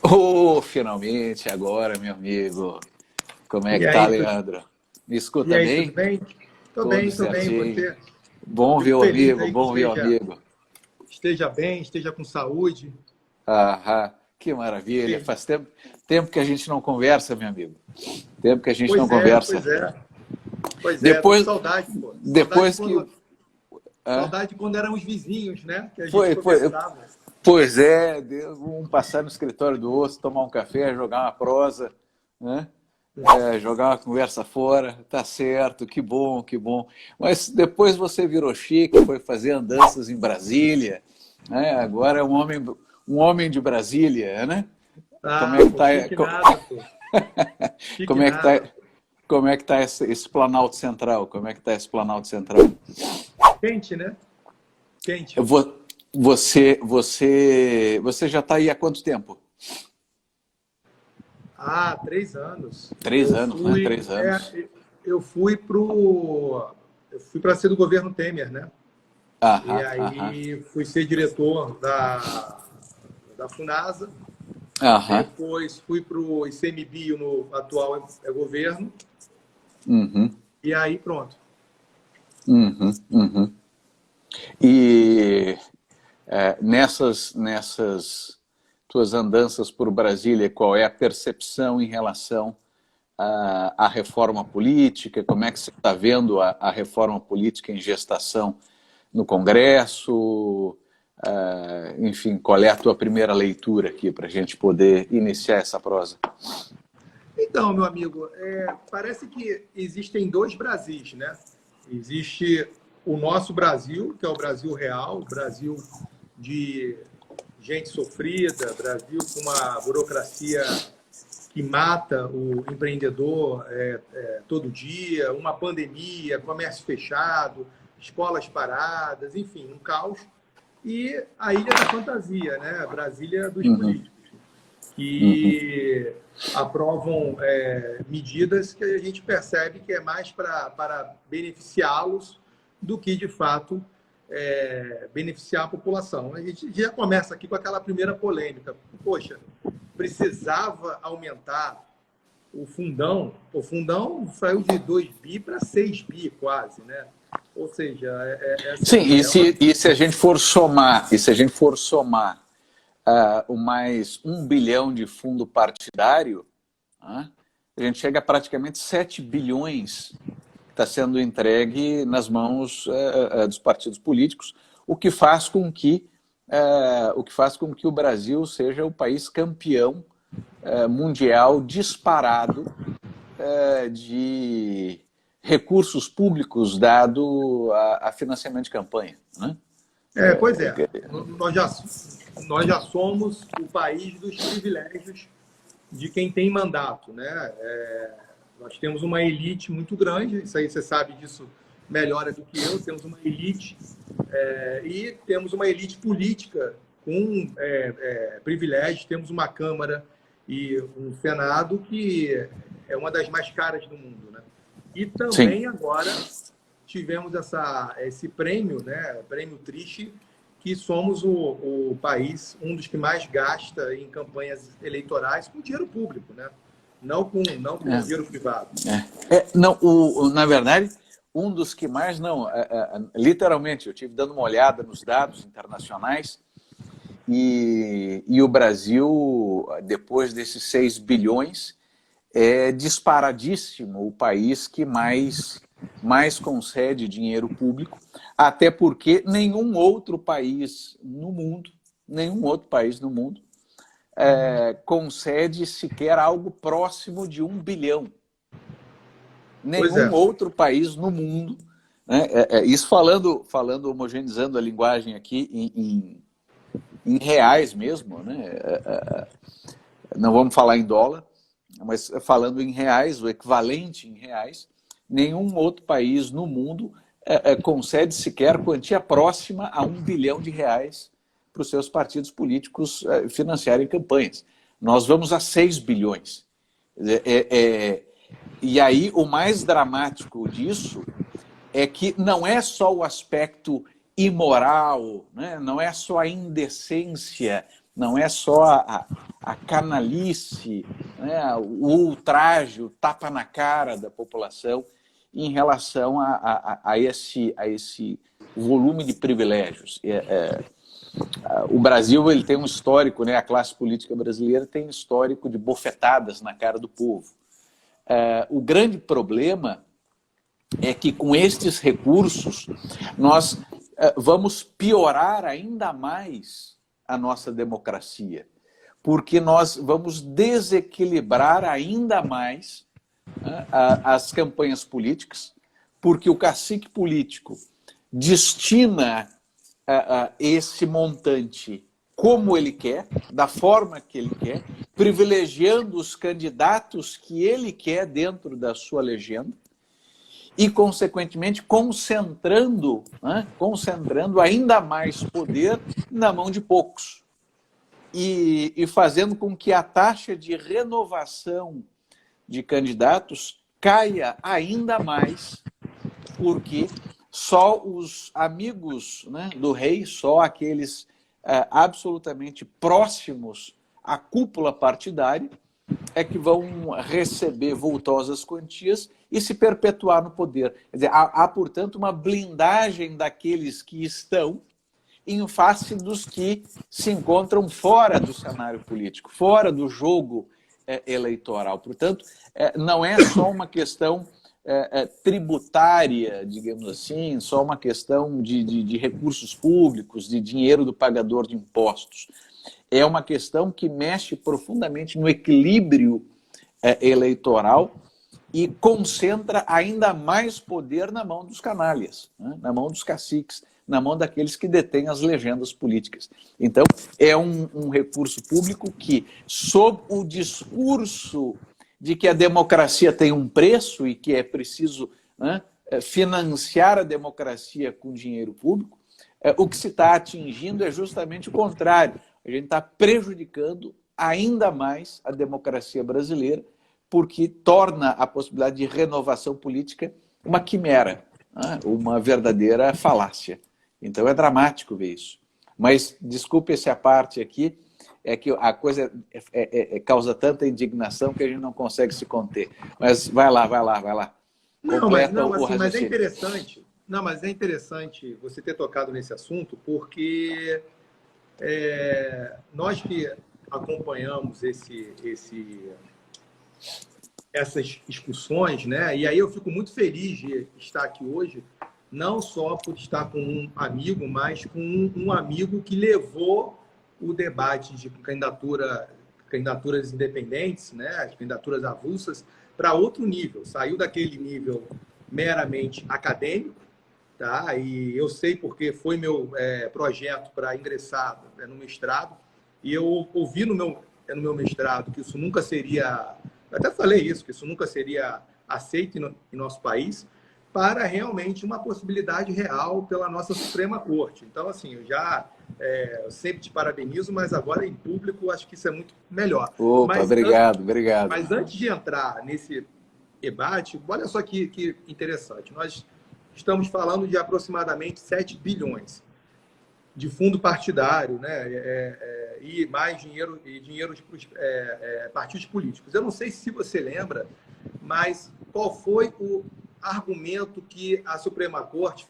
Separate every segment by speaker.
Speaker 1: Oh, finalmente, agora, meu amigo. Como é
Speaker 2: E
Speaker 1: que tá,
Speaker 2: aí,
Speaker 1: Leandro? Me
Speaker 2: e
Speaker 1: escuta
Speaker 2: aí, tudo
Speaker 1: bem?
Speaker 2: bem?
Speaker 1: Tudo
Speaker 2: Tô bem,
Speaker 1: certinho.
Speaker 2: você?
Speaker 1: Bom ver
Speaker 2: Fico
Speaker 1: o
Speaker 2: feliz
Speaker 1: amigo,
Speaker 2: aí que
Speaker 1: bom ver o amigo.
Speaker 2: esteja bem, esteja com saúde.
Speaker 1: Aham, que maravilha.
Speaker 2: E-
Speaker 1: Faz tempo que a gente não conversa, meu amigo. Tempo que a gente não
Speaker 2: Pois é,
Speaker 1: conversa.
Speaker 2: pois é, pois é, tô com
Speaker 1: Depois,
Speaker 2: saudade, pô.
Speaker 1: depois que... hã?
Speaker 2: Saudade quando eram os vizinhos, né? Que a gente
Speaker 1: Foi, foi,
Speaker 2: conversava.
Speaker 1: pois é, um passar no escritório do outro, tomar um café, jogar uma prosa, né? Jogar uma conversa fora, tá certo, que bom, que bom. Mas depois você virou chique, foi fazer andanças em Brasília, né? Agora é um homem de Brasília, né? Como é
Speaker 2: Ah,
Speaker 1: que
Speaker 2: pô,
Speaker 1: tá,
Speaker 2: chique nada, pô. Chique
Speaker 1: como é que tá,
Speaker 2: nada.
Speaker 1: como é que tá esse Planalto Central? Como é que tá esse Planalto Central?
Speaker 2: Quente, né? Quente.
Speaker 1: Eu vou- você já está aí há quanto tempo?
Speaker 2: Ah, 3 anos.
Speaker 1: 3 anos, né? 3 anos.
Speaker 2: Eu fui eu fui para ser do governo Temer, né? E
Speaker 1: Aham, aham,
Speaker 2: aí fui ser diretor da Funasa.
Speaker 1: aham.
Speaker 2: Depois fui para o ICMBio no atual governo.
Speaker 1: Uhum,
Speaker 2: E aí pronto.
Speaker 1: uhum, uhum. E nessas tuas andanças por Brasília, qual é a percepção em relação à reforma política? Como é que você está vendo a reforma política em gestação no Congresso? Enfim, qual é a tua primeira leitura aqui para a gente poder iniciar essa prosa?
Speaker 2: Então, meu amigo, parece que existem dois Brasis, né? Existe o nosso Brasil, que é o Brasil real, o Brasil de gente sofrida, Brasil com uma burocracia que mata o empreendedor todo dia, uma pandemia, comércio fechado, escolas paradas, enfim, um caos. E a Ilha da Fantasia, né? A Brasília dos
Speaker 1: Uhum,
Speaker 2: políticos,
Speaker 1: uhum.
Speaker 2: que aprovam medidas que a gente percebe que é mais para beneficiá-los do que, de fato, beneficiar a população. A gente já começa aqui com aquela primeira polêmica. Poxa, precisava aumentar o fundão. O fundão saiu de 2 bi para 6 bi quase, né? Ou seja,
Speaker 1: Sim,
Speaker 2: assim, é uma...
Speaker 1: e se a gente for somar, o mais 1 bilhão de fundo partidário, né, a gente chega a praticamente 7 bilhões que está sendo entregue nas mãos dos partidos políticos, o que faz com que o Brasil seja o país campeão mundial disparado de recursos públicos dado a financiamento de campanha, né?
Speaker 2: Pois é, nós já somos o país dos privilégios de quem tem mandato, né? Nós temos uma elite muito grande, isso aí você sabe disso melhor do que eu, temos uma elite e temos uma elite política com privilégios, temos uma Câmara e um Senado que é uma das mais caras do mundo, né? E
Speaker 1: Sim.
Speaker 2: também agora tivemos esse prêmio, né? Prêmio triste, que somos o país, um dos que mais gasta em campanhas eleitorais com dinheiro público, né? Não com dinheiro privado.
Speaker 1: Não, na verdade, um dos que mais não, literalmente, eu tive dando uma olhada nos dados internacionais e o Brasil, depois desses 6 bilhões, é disparadíssimo o país que mais concede dinheiro público, até porque nenhum outro país no mundo concede sequer algo próximo de 1 bilhão.
Speaker 2: Pois
Speaker 1: Nenhum
Speaker 2: é.
Speaker 1: outro país no mundo, né? Isso falando, homogeneizando a linguagem aqui em reais mesmo, né? Não vamos falar em dólar, mas falando em reais, o equivalente em reais, nenhum outro país no mundo concede sequer quantia próxima a 1 bilhão de reais para os seus partidos políticos financiarem campanhas. Nós vamos a 6 bilhões. E aí o mais dramático disso é que não é só o aspecto imoral, né? Não é só a indecência, não é só a canalice, né, o ultraje, o tapa na cara da população em relação a esse volume de privilégios. O Brasil ele tem um histórico, né, a classe política brasileira tem um histórico de bofetadas na cara do povo. O grande problema é que com estes recursos nós vamos piorar ainda mais a nossa democracia, porque nós vamos desequilibrar ainda mais as campanhas políticas, porque o cacique político destina esse montante como ele quer, da forma que ele quer, privilegiando os candidatos que ele quer dentro da sua legenda e, consequentemente, concentrando ainda mais poder na mão de poucos e fazendo com que a taxa de renovação de candidatos caia ainda mais, porque só os amigos, né, do rei, só aqueles absolutamente próximos à cúpula partidária é que vão receber vultosas quantias e se perpetuar no poder. Quer dizer, há, portanto, uma blindagem daqueles que estão em face dos que se encontram fora do cenário político, fora do jogo eleitoral. Portanto, não é só uma questão tributária, digamos assim, só uma questão de recursos públicos, de dinheiro do pagador de impostos. É uma questão que mexe profundamente no equilíbrio eleitoral e concentra ainda mais poder na mão dos canalhas, né? Na mão dos caciques, na mão daqueles que detêm as legendas políticas. Então, é um recurso público que, sob o discurso de que a democracia tem um preço e que é preciso, né, financiar a democracia com dinheiro público, o que se está atingindo é justamente o contrário. A gente está prejudicando ainda mais a democracia brasileira, porque torna a possibilidade de renovação política uma quimera, né, uma verdadeira falácia. Então é dramático ver isso. Mas, desculpe essa parte aqui, é que a coisa causa tanta indignação que a gente não consegue se conter. Mas vai lá.
Speaker 2: Mas é interessante. Não, mas é interessante você ter tocado nesse assunto, porque nós que acompanhamos essas discussões, né? E aí eu fico muito feliz de estar aqui hoje, não só por estar com um amigo, mas com um amigo que levou o debate de candidaturas independentes, né, as candidaturas avulsas, para outro nível. Saiu daquele nível meramente acadêmico, tá? E eu sei porque foi meu projeto para ingressar no mestrado, e eu ouvi no meu mestrado que isso nunca seria, eu até falei isso, que isso nunca seria aceito em nosso país, para realmente uma possibilidade real pela nossa Suprema Corte. Então, assim, eu sempre te parabenizo, mas agora em público acho que isso é muito melhor.
Speaker 1: Opa, obrigado.
Speaker 2: Mas antes de entrar nesse debate, olha só que interessante. Nós estamos falando de aproximadamente 7 bilhões de fundo partidário, né? E mais dinheiro para os partidos políticos. Eu não sei se você lembra, mas qual foi o argumento que a Suprema Corte,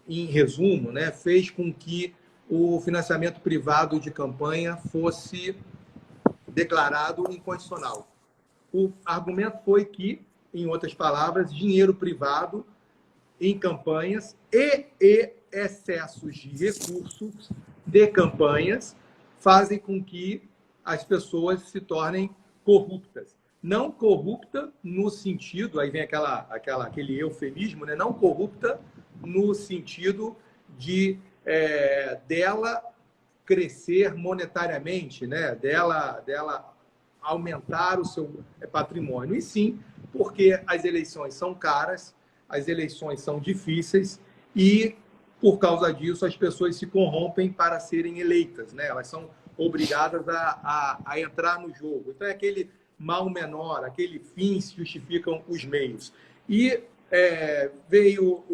Speaker 2: em resumo, né, fez com que o financiamento privado de campanha fosse declarado inconstitucional. O argumento foi que, em outras palavras, dinheiro privado em campanhas e excessos de recursos de campanhas fazem com que as pessoas se tornem corruptas. Não corrupta no sentido, aí vem aquele eufemismo, né? Não corrupta no sentido de dela crescer monetariamente, né? Dela aumentar o seu patrimônio. E sim, porque as eleições são caras, as eleições são difíceis e, por causa disso, as pessoas se corrompem para serem eleitas, né? Elas são obrigadas a entrar no jogo. Então, é aquele mal menor, aquele fim se justificam os meios. E veio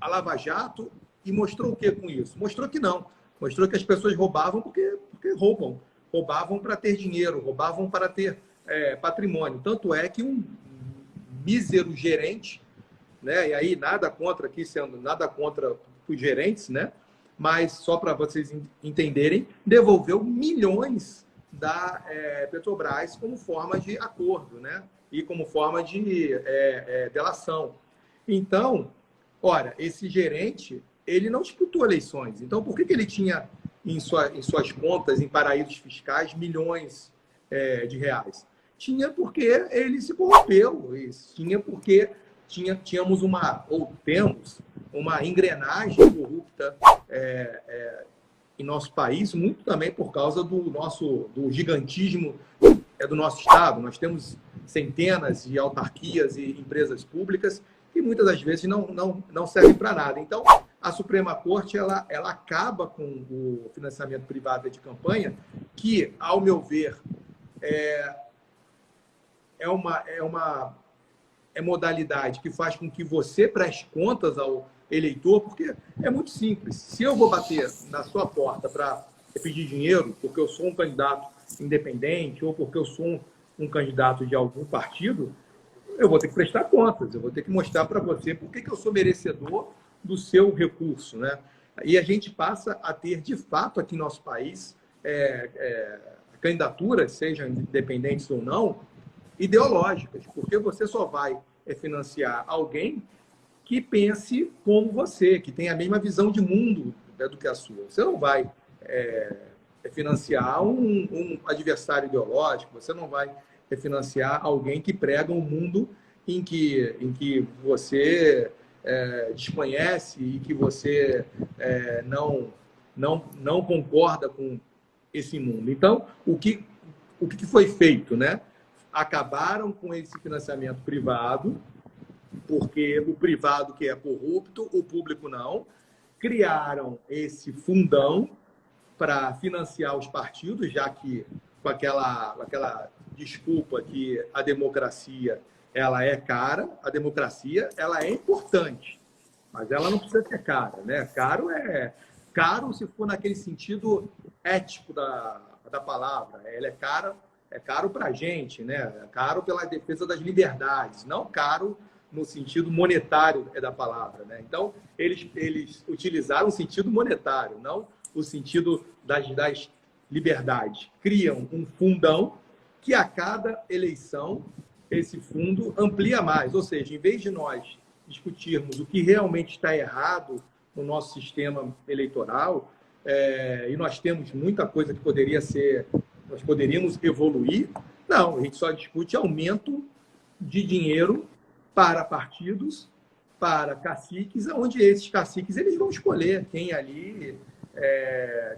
Speaker 2: a Lava Jato e mostrou o que com isso? Mostrou que não. Mostrou que as pessoas roubavam porque roubam. roubavam para ter dinheiro, roubavam para ter patrimônio. Tanto é que um mísero gerente, né? E aí nada contra aqui, sendo nada contra os gerentes, né? Mas só para vocês entenderem, devolveu milhões da Petrobras como forma de acordo, né? E como forma de delação. Então, ora, esse gerente, ele não disputou eleições. Então, por que ele tinha em suas contas, em paraísos fiscais, milhões de reais? Tinha porque ele se corrompeu. Tinha porque tínhamos temos uma engrenagem corrupta em nosso país, muito também por causa do gigantismo do nosso Estado. Nós temos centenas de autarquias e empresas públicas que muitas das vezes não servem para nada. Então, a Suprema Corte ela acaba com o financiamento privado de campanha, que, ao meu ver, é uma modalidade que faz com que você preste contas ao eleitor, porque é muito simples. Se eu vou bater na sua porta para pedir dinheiro, porque eu sou um candidato independente ou porque eu sou um candidato de algum partido, eu vou ter que prestar contas, eu vou ter que mostrar para você por que eu sou merecedor do seu recurso, né? E a gente passa a ter, de fato, aqui no nosso país, candidaturas, sejam independentes ou não, ideológicas, porque você só vai financiar alguém que pense como você, que tem a mesma visão de mundo, né, do que a sua. Você não vai financiar um adversário ideológico, você não vai financiar alguém que prega um mundo em que você desconhece e que você não concorda com esse mundo. Então, o que foi feito, né? Acabaram com esse financiamento privado, porque o privado que é corrupto, o público não. Criaram esse fundão para financiar os partidos, já que com aquela desculpa que a democracia ela é cara, a democracia ela é importante, mas ela não precisa ser cara, né? Caro se for naquele sentido ético da palavra. Ela é caro para a gente, né? É caro pela defesa das liberdades, não caro no sentido monetário da palavra, né? Então, eles utilizaram o sentido monetário, não o sentido das liberdades. Criam um fundão que a cada eleição esse fundo amplia mais. Ou seja, em vez de nós discutirmos o que realmente está errado no nosso sistema eleitoral, e nós temos muita coisa que nós poderíamos evoluir, não, a gente só discute aumento de dinheiro para partidos, para caciques, onde esses caciques eles vão escolher quem ali,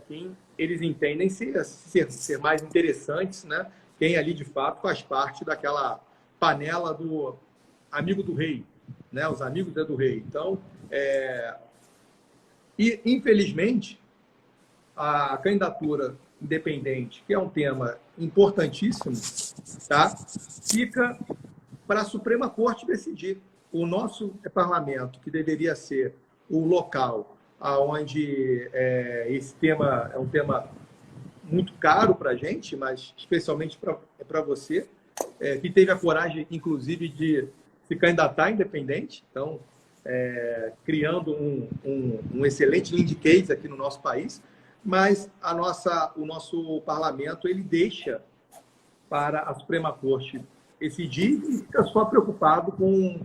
Speaker 2: quem eles entendem ser mais interessantes, né? Quem ali de fato faz parte daquela panela do amigo do rei, né? Os amigos do rei. Então, e infelizmente a candidatura independente, que é um tema importantíssimo, tá? Fica para a Suprema Corte decidir. O nosso parlamento, que deveria ser o local onde esse tema é um tema muito caro para a gente, mas especialmente para você, que teve a coragem, inclusive, de se candidatar independente, então, criando um excelente lead case aqui no nosso país, mas o nosso parlamento ele deixa para a Suprema Corte decidir e fica só preocupado com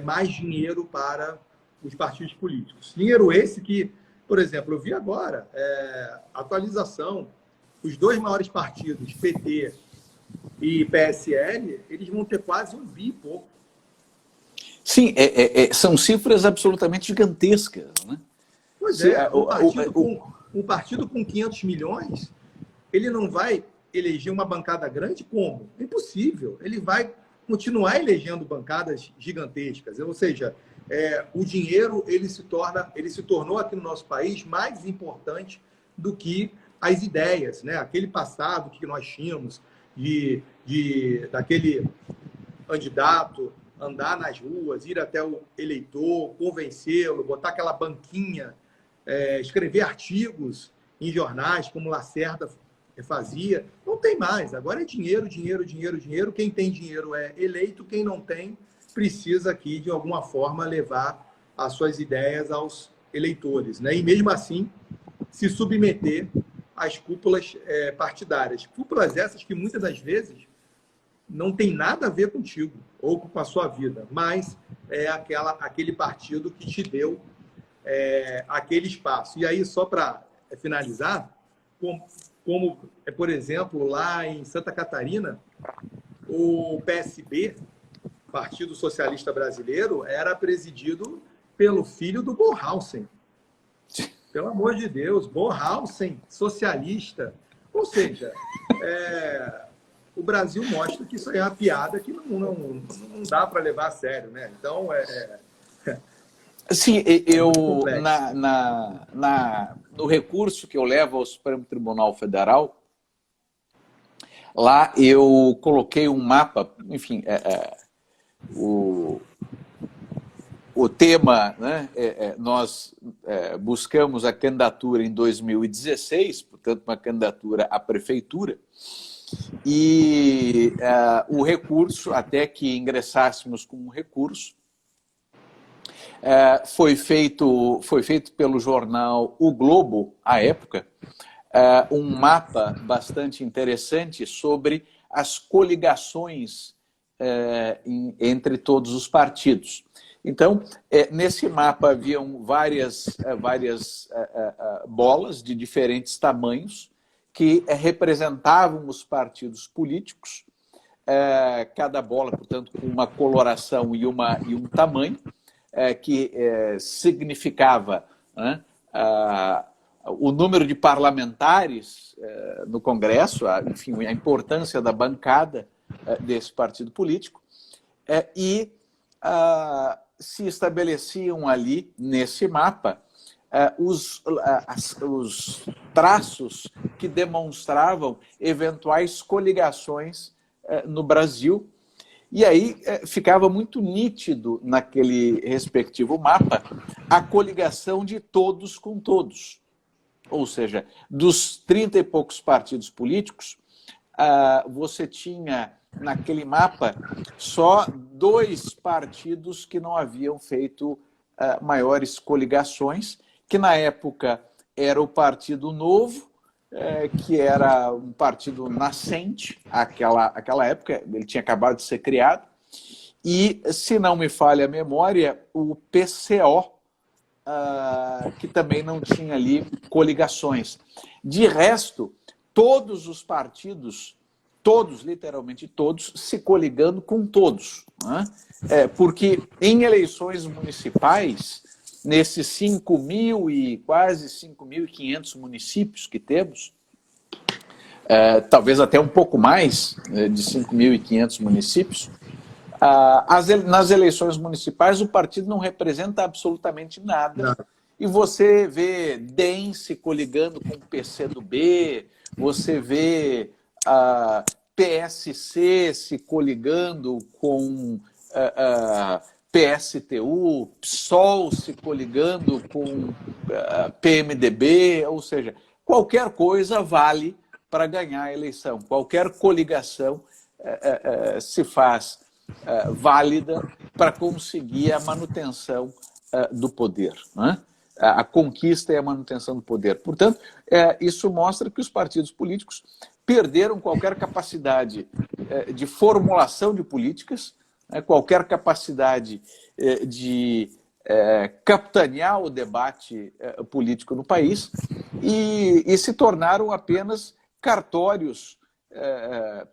Speaker 2: mais dinheiro para os partidos políticos. Dinheiro esse que, por exemplo, eu vi agora, atualização, os dois maiores partidos, PT e PSL, eles vão ter quase 1 bi e pouco.
Speaker 1: Sim, são cifras absolutamente gigantescas, né?
Speaker 2: Pois um partido com 500 milhões, ele não vai eleger uma bancada grande como? É impossível. Ele vai continuar elegendo bancadas gigantescas. Ou seja, o dinheiro ele se tornou aqui no nosso país mais importante do que as ideias, né? Aquele passado que nós tínhamos daquele candidato andar nas ruas, ir até o eleitor, convencê-lo, botar aquela banquinha, escrever artigos em jornais, como Lacerda fazia. Não tem mais. Agora é dinheiro, dinheiro, dinheiro, dinheiro. Quem tem dinheiro é eleito, quem não tem precisa aqui, de alguma forma, levar as suas ideias aos eleitores, né? E mesmo assim, se submeter às cúpulas partidárias. Cúpulas essas que muitas das vezes não tem nada a ver contigo ou com a sua vida, mas é aquele partido que te deu aquele espaço. E aí, só para finalizar, como, por exemplo, lá em Santa Catarina, o PSB, Partido Socialista Brasileiro, era presidido pelo filho do Borrausen. Pelo amor de Deus, Borrausen, socialista. Ou seja, o Brasil mostra que isso aí é uma piada que não dá para levar a sério, né? Então,
Speaker 1: Sim, no recurso que eu levo ao Supremo Tribunal Federal, lá eu coloquei um mapa, enfim, o tema, né, nós buscamos a candidatura em 2016, portanto, uma candidatura à prefeitura, e o recurso, até que ingressássemos com um recurso, foi feito pelo jornal O Globo, à época, um mapa bastante interessante sobre as coligações entre todos os partidos. Então, nesse mapa haviam várias bolas de diferentes tamanhos que representavam os partidos políticos, cada bola, portanto, com uma coloração e um tamanho, que significava, né, o número de parlamentares no Congresso, enfim, a importância da bancada desse partido político, e se estabeleciam ali, nesse mapa, os traços que demonstravam eventuais coligações no Brasil. E aí ficava muito nítido naquele respectivo mapa a coligação de todos com todos. Ou seja, dos 30 e poucos partidos políticos, você tinha naquele mapa só 2 partidos que não haviam feito maiores coligações, que na época era o Partido Novo, que era um partido nascente aquela época, ele tinha acabado de ser criado, e, se não me falha a memória, o PCO, que também não tinha ali coligações. De resto, todos os partidos, todos, literalmente todos, se coligando com todos, né? Porque em eleições municipais, nesses 5.000 e quase 5.500 municípios que temos, talvez até um pouco mais de 5.500 municípios, nas eleições municipais o partido não representa absolutamente nada. Não. E você vê DEM se coligando com o PCdoB, você vê PSC se coligando com PSTU, PSOL se coligando com PMDB, ou seja, qualquer coisa vale para ganhar a eleição. Qualquer coligação se faz válida para conseguir a manutenção do poder, né? A conquista e a manutenção do poder. Portanto, isso mostra que os partidos políticos perderam qualquer capacidade de formulação de políticas, qualquer capacidade de capitanear o debate político no país e se tornaram apenas cartórios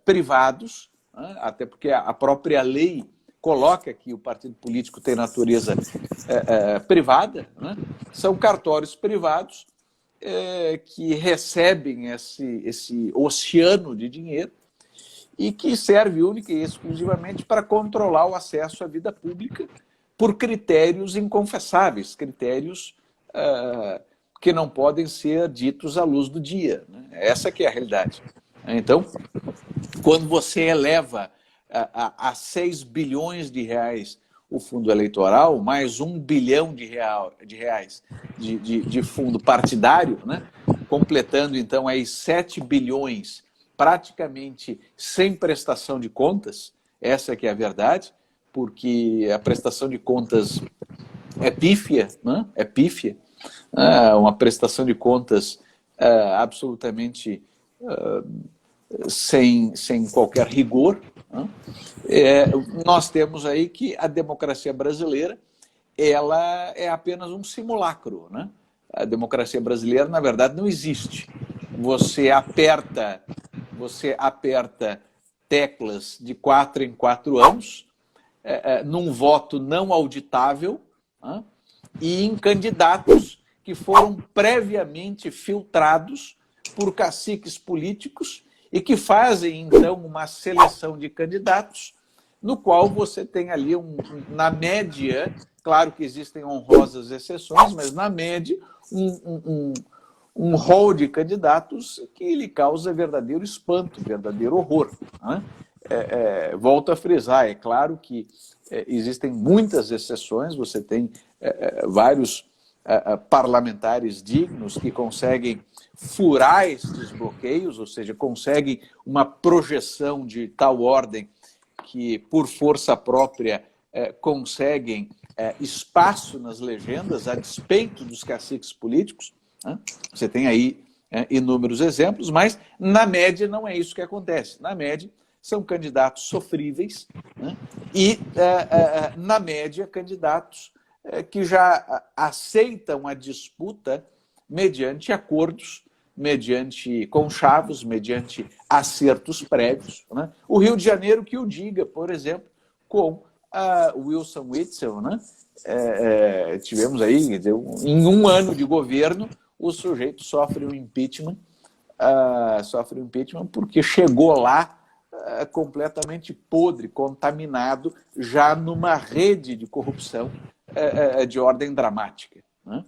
Speaker 1: privados, até porque a própria lei coloca que o partido político tem natureza privada, né? São cartórios privados que recebem esse oceano de dinheiro e que serve única e exclusivamente para controlar o acesso à vida pública por critérios inconfessáveis, critérios que não podem ser ditos à luz do dia, né? Essa que é a realidade. Então, quando você eleva a 6 bilhões de reais o fundo eleitoral, mais 1 bilhão de reais de fundo partidário, né? completando então aí 7 bilhões praticamente sem prestação de contas, essa que é a verdade, porque a prestação de contas é pífia, né? É pífia, uma prestação de contas absolutamente sem qualquer rigor. Né? Nós temos aí que a democracia brasileira ela é apenas um simulacro. Né? A democracia brasileira, na verdade, não existe. Você aperta teclas de 4 em 4 anos, num voto não auditável, né? E em candidatos que foram previamente filtrados por caciques políticos e que fazem, então, uma seleção de candidatos no qual você tem ali, na média, claro que existem honrosas exceções, mas na média, um rol de candidatos que lhe causa verdadeiro espanto, verdadeiro horror. Né? Volto a frisar, é claro que existem muitas exceções, você tem vários parlamentares dignos que conseguem furar esses bloqueios, ou seja, conseguem uma projeção de tal ordem que, por força própria, conseguem espaço nas legendas a despeito dos caciques políticos. Né? Você tem aí inúmeros exemplos, mas, na média, não é isso que acontece. Na média, são candidatos sofríveis, né? E, na média, candidatos que já aceitam a disputa mediante acordos, mediante conchavos, mediante acertos prévios. Né? O Rio de Janeiro que o diga, por exemplo, com Wilson Witzel, né? Tivemos aí, em um ano de governo, o sujeito sofre um impeachment porque chegou lá completamente podre, contaminado, já numa rede de corrupção de ordem dramática. Né?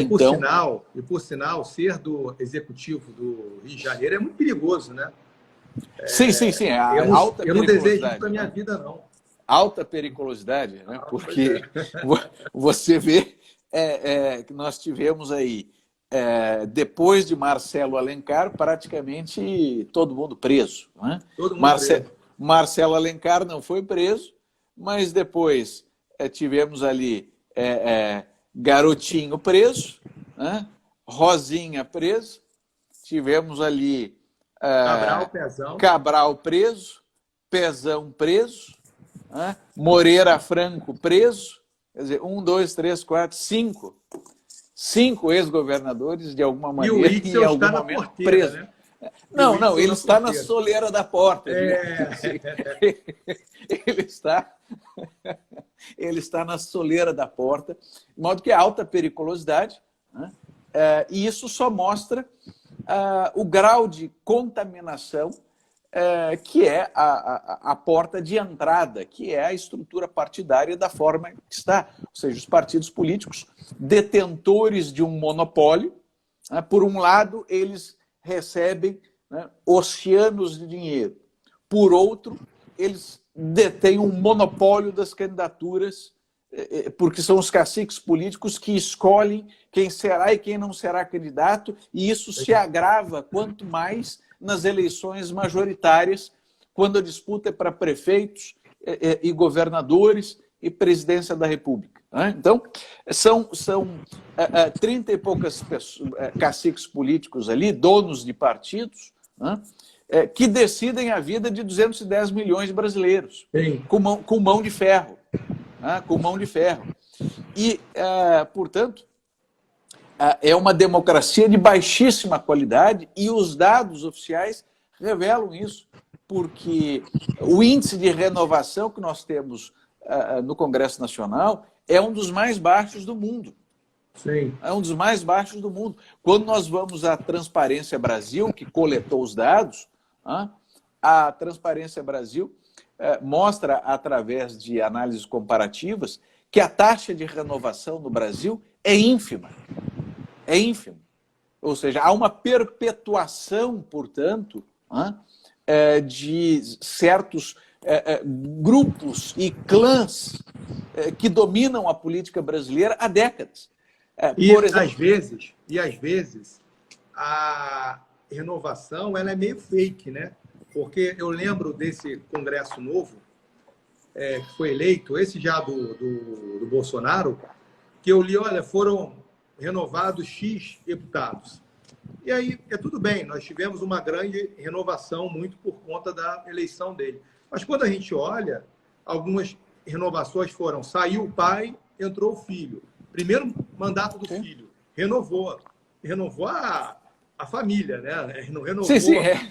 Speaker 2: E por sinal, ser do executivo do Rio de Janeiro é muito perigoso, né?
Speaker 1: Sim.
Speaker 2: Eu não desejo isso para a minha vida, não.
Speaker 1: Alta periculosidade, né? Porque você vê que nós tivemos aí, depois de Marcelo Alencar, praticamente todo mundo preso. Né?
Speaker 2: Preso.
Speaker 1: Marcelo Alencar não foi preso, mas depois tivemos ali Garotinho preso, né? Rosinha preso, tivemos ali Cabral preso, Pezão preso, né? Moreira Franco preso, quer dizer, 1, 2, 3, 4, 5. 5 ex-governadores, de alguma maneira,
Speaker 2: e o Witzel
Speaker 1: em algum
Speaker 2: está
Speaker 1: momento,
Speaker 2: na porteira,
Speaker 1: preso.
Speaker 2: Né?
Speaker 1: Não, ele está na soleira da porta. Ele está na soleira da porta, de modo que é alta periculosidade, né? E isso só mostra o grau de contaminação que é a porta de entrada, que é a estrutura partidária da forma que está. Ou seja, os partidos políticos detentores de um monopólio, né? Por um lado, eles recebem, né, oceanos de dinheiro. Por outro, eles detêm um monopólio das candidaturas, porque são os caciques políticos que escolhem quem será e quem não será candidato, e isso se agrava quanto mais nas eleições majoritárias, quando a disputa é para prefeitos e governadores e presidência da República. Né? Então, são 30 e poucas caciques políticos ali, donos de partidos, né? Que decidem a vida de 210 milhões de brasileiros, com mão de ferro. Né? Com mão de ferro. E, portanto, é uma democracia de baixíssima qualidade e os dados oficiais revelam isso, porque o índice de renovação que nós temos no Congresso Nacional é um dos mais baixos do mundo.
Speaker 2: Sim.
Speaker 1: É um dos mais baixos do mundo. Quando nós vamos à Transparência Brasil, que coletou os dados, a Transparência Brasil mostra, através de análises comparativas, que a taxa de renovação no Brasil é ínfima. É ínfima. Ou seja, há uma perpetuação, portanto, de certos grupos e clãs que dominam a política brasileira há décadas.
Speaker 2: Por exemplo, às vezes, a renovação ela é meio fake, né? Porque eu lembro desse Congresso novo, que foi eleito, esse já do Bolsonaro, que eu li, olha, foram renovados X deputados. E aí, tudo bem, nós tivemos uma grande renovação muito por conta da eleição dele. Mas quando a gente olha, algumas renovações foram, saiu o pai, entrou o filho. Primeiro mandato do filho, renovou a família, né? Não renovou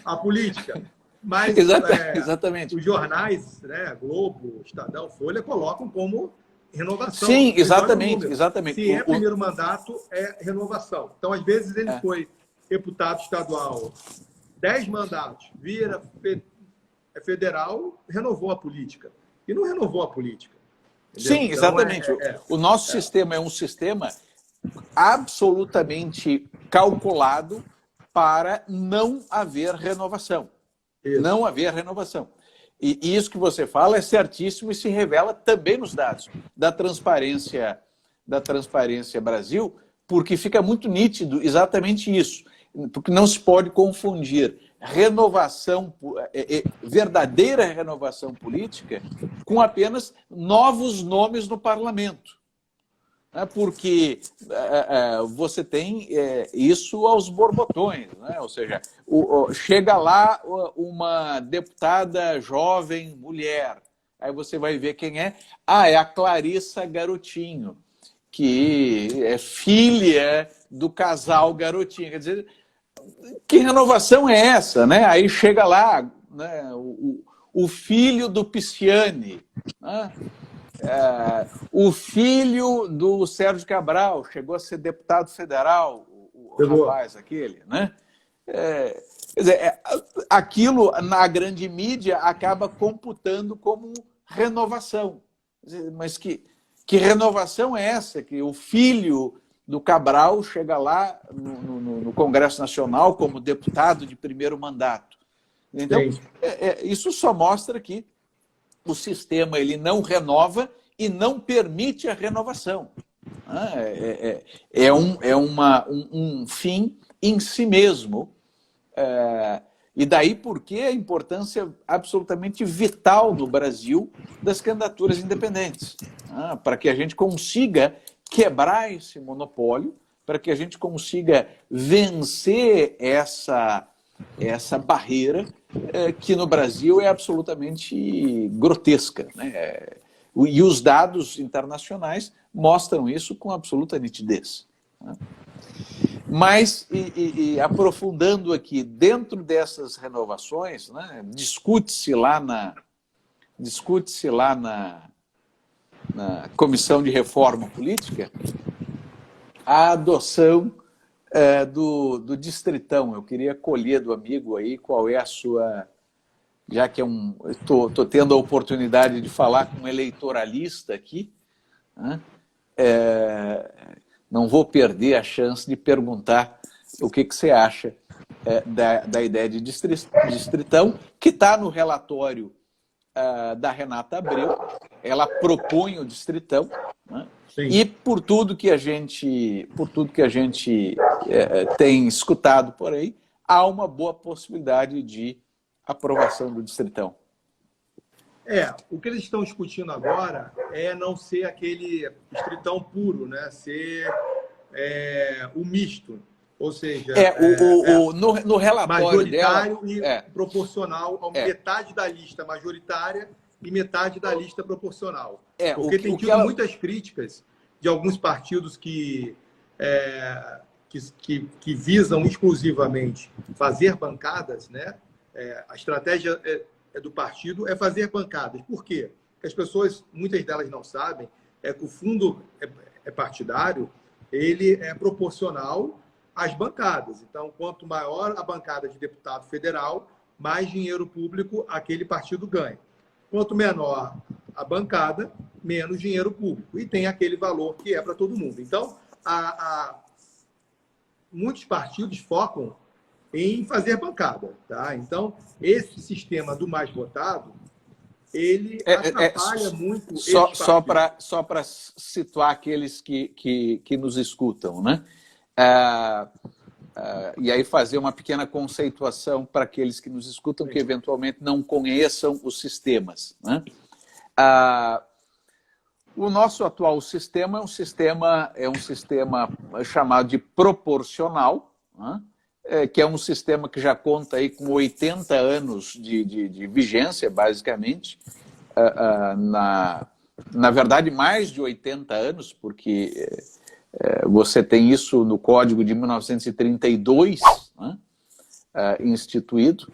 Speaker 2: a política. Mas
Speaker 1: exatamente.
Speaker 2: Os jornais, né, Globo, Estadão, Folha, colocam como renovação.
Speaker 1: Sim, exatamente.
Speaker 2: Se é primeiro mandato, é renovação. Então, às vezes, ele foi deputado estadual, 10 mandatos, vira federal, renovou a política. E não renovou a política. Entendeu?
Speaker 1: Sim, exatamente. O nosso sistema é um sistema absolutamente calculado para não haver renovação. Isso. Não haver renovação. E isso que você fala é certíssimo e se revela também nos dados da Transparência Brasil, porque fica muito nítido exatamente isso, porque não se pode confundir renovação, verdadeira renovação política com apenas novos nomes no parlamento. Porque você tem isso aos borbotões, né? Ou seja, chega lá uma deputada jovem, mulher, aí você vai ver quem é. É a Clarissa Garotinho, que é filha do casal Garotinho. Quer dizer, que renovação é essa, né? Aí chega lá, né, o filho do Pisciani, né? O filho do Sérgio Cabral chegou a ser deputado federal, o rapaz aquele, né? Quer dizer, aquilo na grande mídia acaba computando como renovação. Mas que renovação é essa? Que o filho do Cabral chega lá no Congresso Nacional como deputado de primeiro mandato. Então, isso só mostra que o sistema ele não renova e não permite a renovação. É um fim em si mesmo. E daí porque a importância absolutamente vital no Brasil das candidaturas independentes, para que a gente consiga quebrar esse monopólio, para que a gente consiga vencer essa barreira que no Brasil é absolutamente grotesca, né? E os dados internacionais mostram isso com absoluta nitidez, né? Mas, aprofundando aqui, dentro dessas renovações, né, discute-se lá na Comissão de Reforma Política a adoção do distritão. Eu queria colher do amigo aí qual é a sua... Já que estou tendo a oportunidade de falar com um eleitoralista aqui, né? Não vou perder a chance de perguntar o que você acha da ideia de distritão, que está no relatório da Renata Abreu. Ela propõe o distritão, né? E por tudo que a gente tem escutado por aí, há uma boa possibilidade de aprovação do distritão.
Speaker 2: O que eles estão discutindo agora é não ser aquele distritão puro, né? Ser o misto. Ou seja,
Speaker 1: no relatório
Speaker 2: majoritário
Speaker 1: dela,
Speaker 2: e proporcional a metade da lista majoritária e metade da lista proporcional. Porque tem tido muitas críticas de alguns partidos que visam exclusivamente fazer bancadas, né? A estratégia do partido é fazer bancadas. Por quê? Porque as pessoas, muitas delas não sabem, que o fundo partidário, ele é proporcional às bancadas. Então, quanto maior a bancada de deputado federal, mais dinheiro público aquele partido ganha. Quanto menor a bancada, menos dinheiro público. E tem aquele valor que é para todo mundo. Então, muitos partidos focam em fazer bancada, tá? Então, esse sistema do mais votado, ele atrapalha muito
Speaker 1: só para situar aqueles que nos escutam, né? e aí fazer uma pequena conceituação para aqueles que nos escutam que eventualmente não conheçam os sistemas, né? O nosso atual sistema é um sistema chamado de proporcional, né? Que é um sistema que já conta aí com 80 anos de vigência, basicamente. Na verdade, mais de 80 anos, porque você tem isso no Código de 1932, né? Instituído,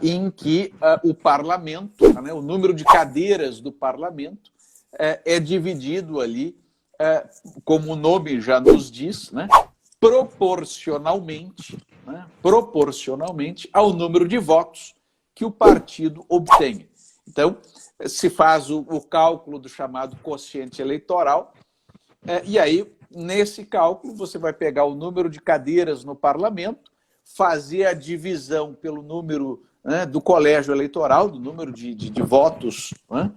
Speaker 1: em que o parlamento, né, o número de cadeiras do parlamento é dividido ali, como o nome já nos diz, né, proporcionalmente ao número de votos que o partido obtenha. Então, se faz o cálculo do chamado quociente eleitoral, e aí, nesse cálculo, você vai pegar o número de cadeiras no parlamento, fazer a divisão pelo número, né, do colégio eleitoral, do número de votos, né,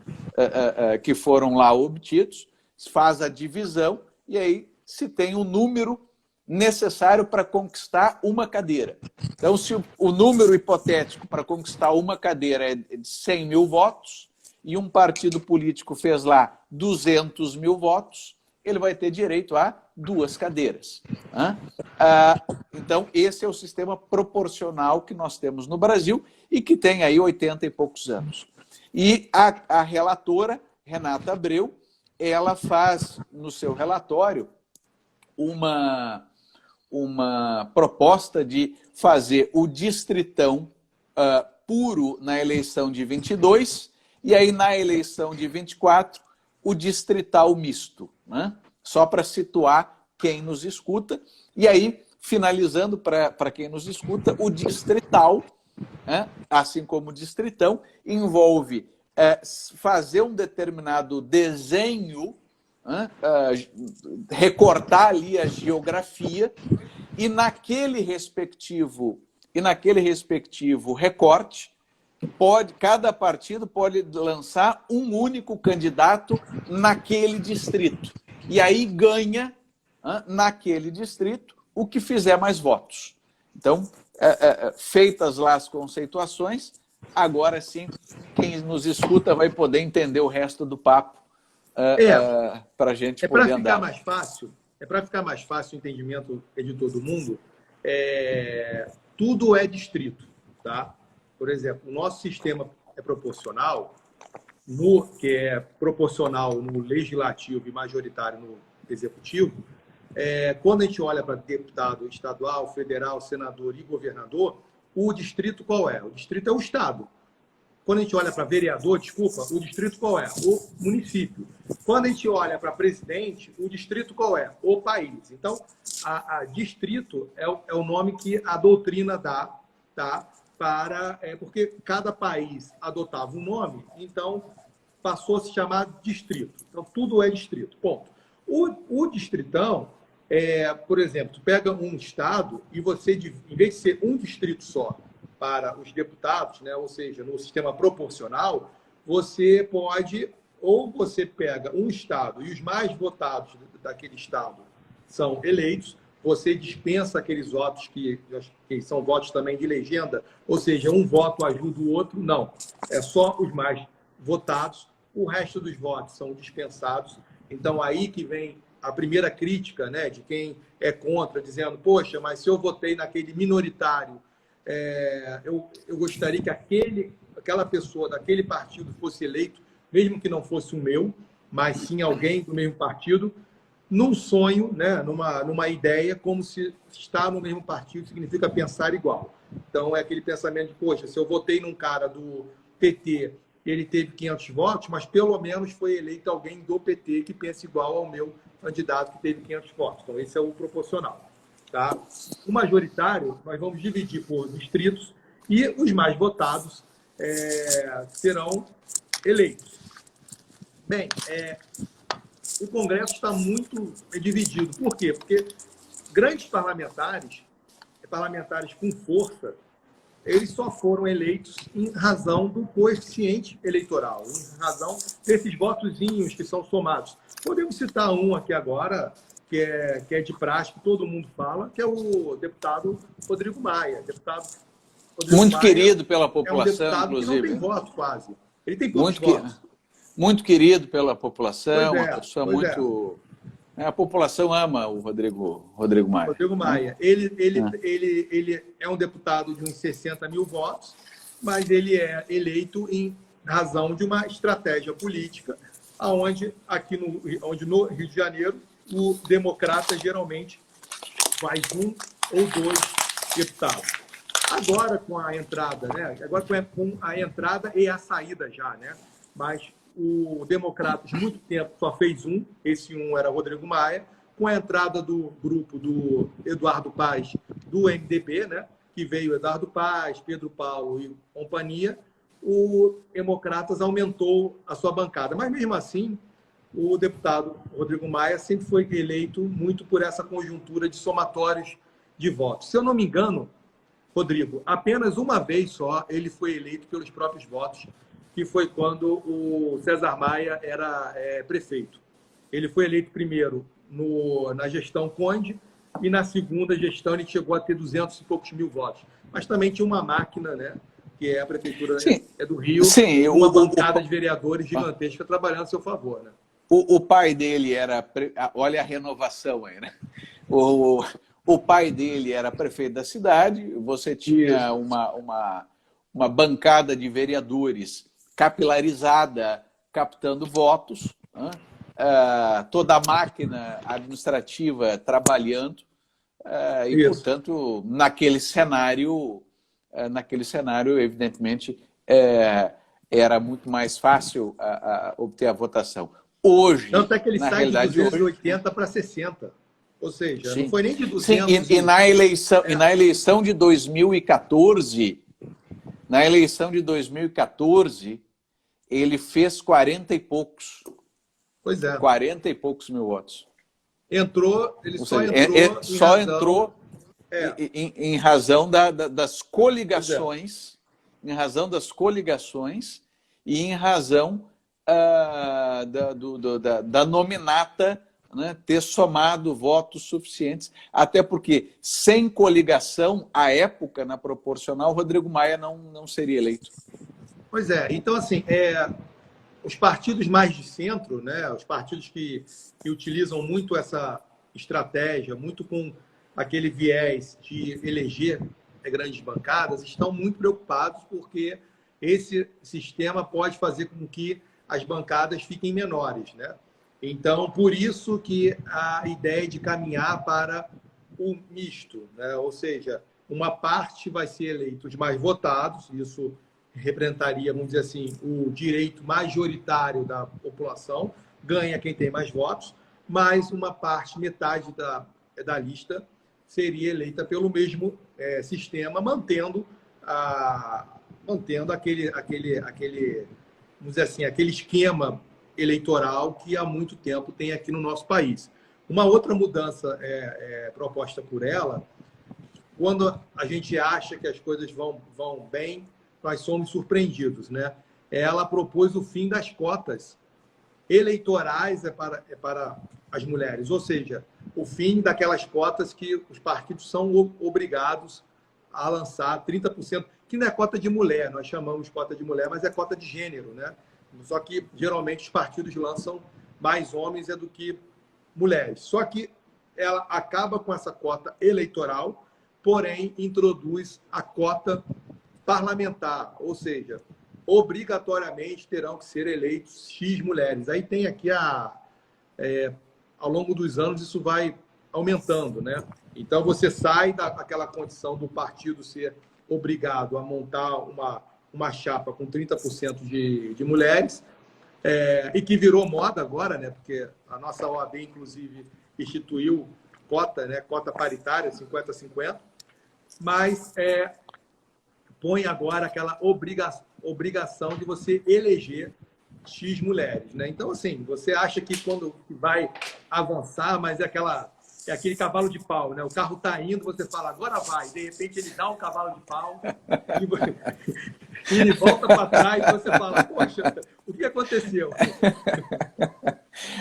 Speaker 1: que foram lá obtidos, faz a divisão e aí se tem o número necessário para conquistar uma cadeira. Então, se o número hipotético para conquistar uma cadeira é de 100 mil votos e um partido político fez lá 200 mil votos, ele vai ter direito a 2 cadeiras. Então, esse é o sistema proporcional que nós temos no Brasil e que tem aí 80 e poucos anos. E a relatora, Renata Abreu, ela faz no seu relatório uma proposta de fazer o distritão puro na eleição de 22 e aí na eleição de 24 o distrital misto, né? Só para situar quem nos escuta. E aí, finalizando para quem nos escuta, o distrital, né, assim como o distritão, envolve fazer um determinado desenho, né, recortar ali a geografia e naquele respectivo recorte, cada partido pode lançar um único candidato naquele distrito. E aí ganha, naquele distrito, o que fizer mais votos. Então, feitas lá as conceituações, agora sim, quem nos escuta vai poder entender o resto do papo para a gente poder andar.
Speaker 2: Para ficar mais fácil o entendimento de todo mundo, tudo é distrito, tá? Por exemplo, o nosso sistema é proporcional, que é proporcional no legislativo e majoritário no executivo. Quando a gente olha para deputado estadual, federal, senador e governador, o distrito qual é? O distrito é o estado. Quando a gente olha para vereador, o distrito qual é? O município. Quando a gente olha para presidente, o distrito qual é? O país. Então, a distrito é o nome que a doutrina dá, tá? Porque cada país adotava um nome, então passou a se chamar distrito. Então, tudo é distrito, ponto. O distritão, por exemplo, tu pega um estado e você, em vez de ser um distrito só para os deputados, né, ou seja, no sistema proporcional, você pode, ou você pega um estado e os mais votados daquele estado são eleitos, você dispensa aqueles votos que são votos também de legenda, ou seja, um voto ajuda o outro. Não, é só os mais votados, o resto dos votos são dispensados. Então, aí que vem a primeira crítica, né, de quem é contra, dizendo, poxa, mas se eu votei naquele minoritário, eu gostaria que aquela pessoa daquele partido fosse eleito, mesmo que não fosse o meu, mas sim alguém do mesmo partido, num sonho, né, numa ideia, como se estar no mesmo partido significa pensar igual. Então, é aquele pensamento de, poxa, se eu votei num cara do PT, ele teve 500 votos, mas pelo menos foi eleito alguém do PT que pensa igual ao meu candidato que teve 500 votos. Então, esse é o proporcional. Tá? O majoritário, nós vamos dividir por distritos e os mais votados serão eleitos. Bem, o Congresso está muito dividido. Por quê? Porque grandes parlamentares com força, eles só foram eleitos em razão do coeficiente eleitoral, em razão desses votozinhos que são somados. Podemos citar um aqui agora, que é de praxe, que todo mundo fala, que é o deputado Rodrigo Maia.
Speaker 1: Muito querido pela
Speaker 2: É um
Speaker 1: população,
Speaker 2: deputado que não
Speaker 1: inclusive.
Speaker 2: tem voto quase. Ele tem poucos
Speaker 1: Muito,
Speaker 2: votos.
Speaker 1: muito querido pela população, uma pessoa
Speaker 2: Pois é.
Speaker 1: muito... A população ama o Rodrigo Maia.
Speaker 2: Rodrigo Maia. Ele é um deputado de uns 60 mil votos, mas ele é eleito em razão de uma estratégia política, onde no Rio de Janeiro o democrata geralmente faz um ou dois deputados. Agora com a entrada, né? Agora com a entrada e a saída já, né? Mas o Democratas, muito tempo, só fez um. Esse um era Rodrigo Maia. Com a entrada do grupo do Eduardo Paes, do MDB, né? Que veio Eduardo Paes, Pedro Paulo e companhia, o Democratas aumentou a sua bancada. Mas, mesmo assim, o deputado Rodrigo Maia sempre foi eleito muito por essa conjuntura de somatórios de votos. Se eu não me engano, Rodrigo, apenas uma vez só ele foi eleito pelos próprios votos, que foi quando o César Maia era prefeito. Ele foi eleito primeiro na gestão Conde e na segunda gestão ele chegou a ter 200 e poucos mil votos. Mas também tinha uma máquina, né, que é a prefeitura do Rio,
Speaker 1: sim,
Speaker 2: uma bancada de vereadores gigantesca trabalhando a seu favor, né?
Speaker 1: O pai dele era... Olha a renovação aí, né? O pai dele era prefeito da cidade, você tinha uma bancada de vereadores capilarizada, captando votos, né? Toda a máquina administrativa trabalhando, e, portanto, naquele cenário, evidentemente, era muito mais fácil obter a votação. Hoje,
Speaker 2: tanto é que ele
Speaker 1: na
Speaker 2: sai
Speaker 1: realidade,
Speaker 2: de 280 para 60. Ou seja,
Speaker 1: sim,
Speaker 2: não foi nem de 200.
Speaker 1: Sim, e na eleição de 2014, ele fez 40 e poucos.
Speaker 2: Pois é.
Speaker 1: 40 e poucos mil votos.
Speaker 2: Só entrou
Speaker 1: em razão das coligações, em razão das coligações e em razão da nominata, né, ter somado votos suficientes, até porque, sem coligação, à época, na proporcional, Rodrigo Maia não seria eleito.
Speaker 2: Pois é. Então, assim, os partidos mais de centro, né, os partidos que utilizam muito essa estratégia, muito com aquele viés de eleger grandes bancadas, estão muito preocupados porque esse sistema pode fazer com que as bancadas fiquem menores, né? Então, por isso que a ideia de caminhar para o misto, né? Ou seja, uma parte vai ser eleito os mais votados, isso representaria, vamos dizer assim, o direito majoritário da população, ganha quem tem mais votos, mas uma parte, metade da lista, seria eleita pelo mesmo sistema, mantendo aquele, vamos dizer assim, aquele esquema eleitoral que há muito tempo tem aqui no nosso país. Uma outra mudança proposta por ela, quando a gente acha que as coisas vão bem, nós somos surpreendidos, né? Ela propôs o fim das cotas eleitorais para as mulheres, ou seja, o fim daquelas cotas que os partidos são obrigados a lançar 30%, que não é cota de mulher, nós chamamos cota de mulher, mas é cota de gênero, né? Só que, geralmente, os partidos lançam mais homens do que mulheres. Só que ela acaba com essa cota eleitoral, porém, introduz a cota parlamentar, ou seja, obrigatoriamente terão que ser eleitos X mulheres. Aí tem aqui ao longo dos anos isso vai aumentando, né? Então você sai daquela condição do partido ser obrigado a montar uma chapa com 30% de mulheres, e que virou moda agora, né? Porque a nossa OAB, inclusive, instituiu cota, né? Cota paritária, 50-50, mas põe agora aquela obrigação de você eleger X mulheres, né? Então, assim, você acha que quando vai avançar, mas é aquele cavalo de pau, né? O carro está indo, você fala, agora vai. De repente, ele dá um cavalo de pau e ele volta para trás e você fala, poxa, o que aconteceu?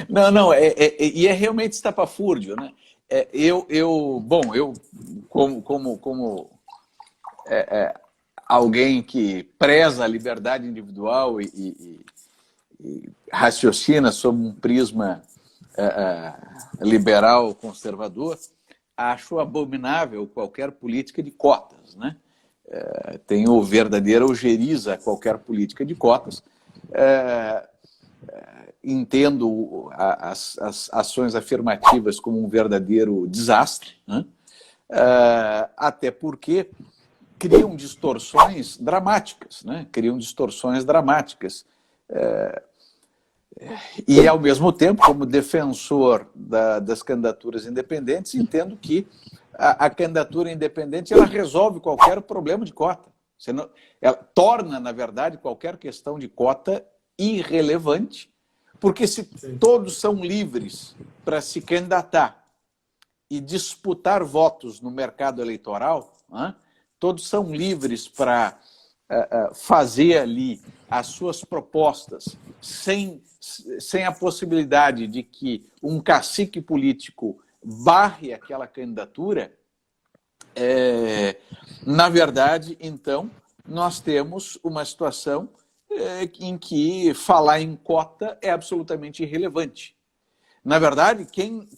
Speaker 1: Não, não, e é realmente estapafúrdio, né? Bom, eu como alguém que preza a liberdade individual e raciocina sob um prisma liberal conservador, acho abominável qualquer política de cotas, né? Tenho verdadeira ojeriza a qualquer política de cotas. Entendo as ações afirmativas como um verdadeiro desastre, né? Até porque criam distorções dramáticas, né? Criam distorções dramáticas. E, ao mesmo tempo, como defensor das candidaturas independentes, entendo que a candidatura independente ela resolve qualquer problema de cota. Ela torna, na verdade, qualquer questão de cota irrelevante, porque se todos são livres para se candidatar e disputar votos no mercado eleitoral, né? Todos são livres para fazer ali as suas propostas sem a possibilidade de que um cacique político barre aquela candidatura, na verdade, então, nós temos uma situação em que falar em cota é absolutamente irrelevante. Na verdade, quem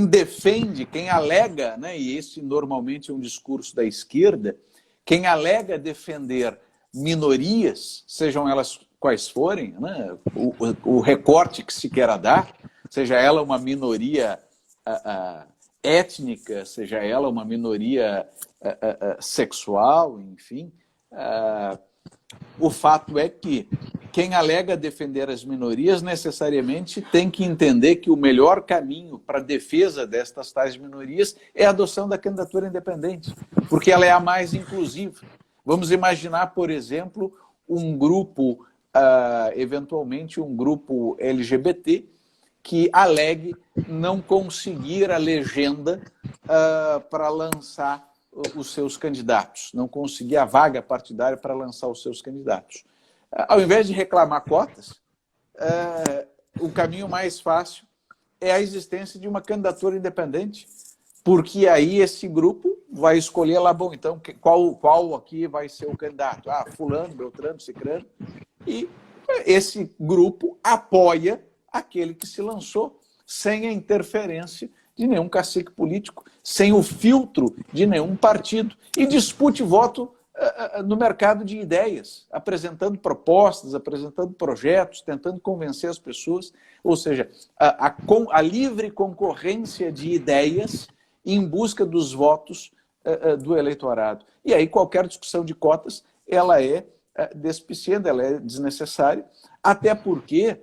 Speaker 1: defende, quem alega, né, e esse normalmente é um discurso da esquerda, quem alega defender minorias, sejam elas quais forem, né, o recorte que se queira dar, seja ela uma minoria étnica, seja ela uma minoria sexual, enfim, o fato é que quem alega defender as minorias necessariamente tem que entender que o melhor caminho para a defesa destas tais minorias é a adoção da candidatura independente, porque ela é a mais inclusiva. Vamos imaginar, por exemplo, um grupo, eventualmente um grupo LGBT, que alegue não conseguir a legenda para lançar os seus candidatos, não conseguir a vaga partidária para lançar os seus candidatos. Ao invés de reclamar cotas, o caminho mais fácil é a existência de uma candidatura independente, porque aí esse grupo vai escolher lá, bom, então, qual aqui vai ser o candidato? Fulano, Beltrano, Cicrano. E esse grupo apoia aquele que se lançou sem a interferência de nenhum cacique político, sem o filtro de nenhum partido, e dispute voto no mercado de ideias, apresentando propostas, apresentando projetos, tentando convencer as pessoas, ou seja, a livre concorrência de ideias em busca dos votos do eleitorado. E aí qualquer discussão de cotas, ela é despicenda, ela é desnecessária, até porque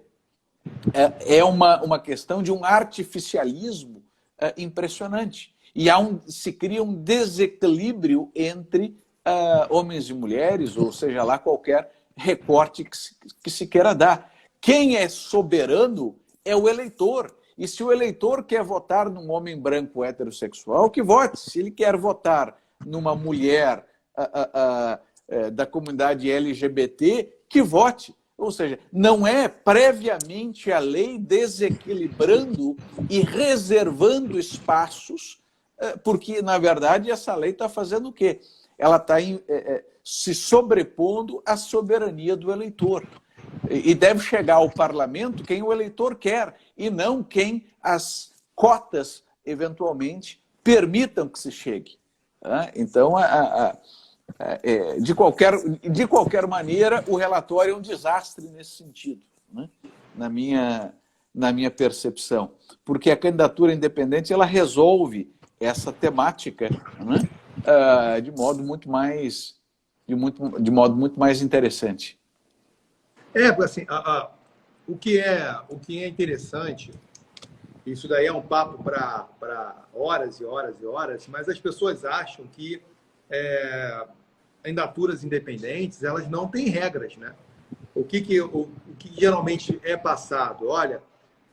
Speaker 1: é uma questão de um artificialismo impressionante. E se cria um desequilíbrio entre homens e mulheres, ou seja lá, qualquer recorte que se queira dar. Quem é soberano é o eleitor. E se o eleitor quer votar num homem branco heterossexual, que vote. Se ele quer votar numa mulher da comunidade LGBT, que vote. Ou seja, não é previamente a lei desequilibrando e reservando espaços, porque, na verdade, essa lei está fazendo o quê? Ela está se sobrepondo à soberania do eleitor. E deve chegar ao parlamento quem o eleitor quer, e não quem as cotas, eventualmente, permitam que se chegue. Então, de qualquer maneira, o relatório é um desastre nesse sentido, né? na minha percepção, porque a candidatura independente ela resolve essa temática, né? De modo muito mais interessante.
Speaker 2: Assim, o que é interessante, isso daí é um papo para horas e horas e horas, mas as pessoas acham que candidaturas independentes, elas não têm regras, né? O que geralmente é passado? Olha,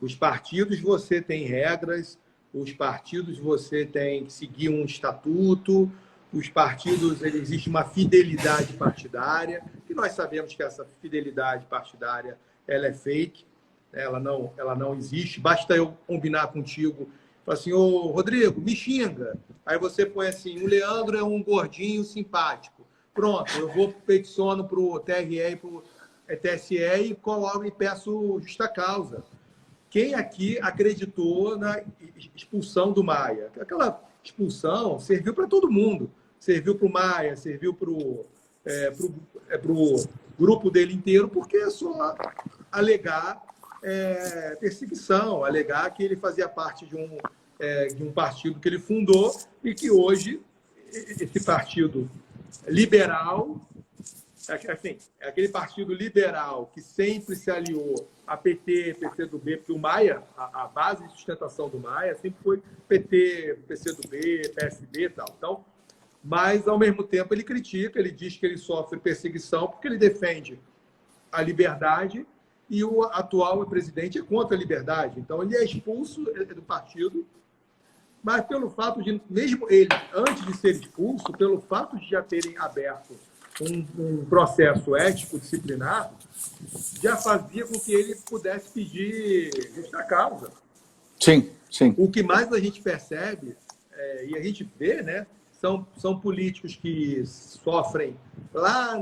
Speaker 2: os partidos você tem regras, os partidos você tem que seguir um estatuto, os partidos, existe uma fidelidade partidária, e nós sabemos que essa fidelidade partidária ela é fake. ela não existe. Basta eu combinar contigo, falar assim, ô Rodrigo, me xinga. Aí você põe assim, o Leandro é um gordinho simpático. Pronto, eu vou peticiono para o TRE e para o TSE e coloco e peço justa causa. Quem aqui acreditou na expulsão do Maia? Aquela expulsão serviu para todo mundo. Serviu para o Maia, serviu para o grupo dele inteiro, porque é só alegar perseguição, alegar que ele fazia parte de um partido que ele fundou e que hoje esse partido liberal, assim, é aquele partido liberal que sempre se aliou a PT, PCdoB, porque o Maia, a base de sustentação do Maia sempre foi PT, PCdoB, PSB e tal. Então, mas, ao mesmo tempo, ele critica, ele diz que ele sofre perseguição porque ele defende a liberdade e o atual presidente é contra a liberdade. Então, ele é expulso do partido, mas pelo fato de, mesmo ele, antes de ser expulso, pelo fato de já terem aberto um processo ético disciplinar, já fazia com que ele pudesse pedir justa causa.
Speaker 1: Sim, sim.
Speaker 2: O que mais a gente percebe, e a gente vê, né, são políticos que sofrem lá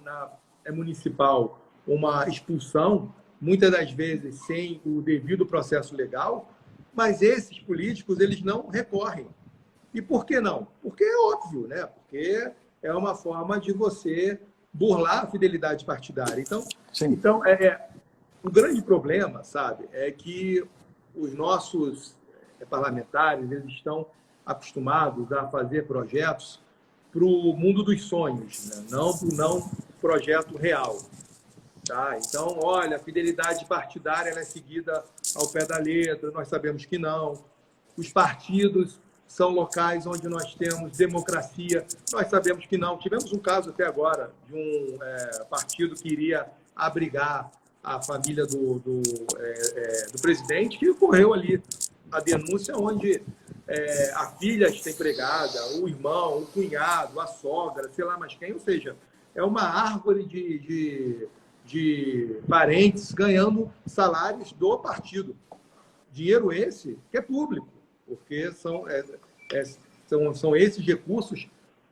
Speaker 2: na municipal uma expulsão, muitas das vezes sem o devido processo legal, mas esses políticos eles não recorrem. E por que não? Porque é óbvio, né? Porque é uma forma de você burlar a fidelidade partidária. Então o grande problema, sabe, é que os nossos parlamentares eles estão acostumados a fazer projetos para o mundo dos sonhos, né? não projeto real. Tá? Então, olha, a fidelidade partidária ela é seguida ao pé da letra, nós sabemos que não. Os partidos são locais onde nós temos democracia, nós sabemos que não. Tivemos um caso até agora de um partido que iria abrigar a família do presidente, que ocorreu ali a denúncia onde a filha está empregada, o irmão, o cunhado, a sogra, sei lá mais quem, ou seja, é uma árvore de parentes ganhando salários do partido. Dinheiro esse que é público, porque são esses recursos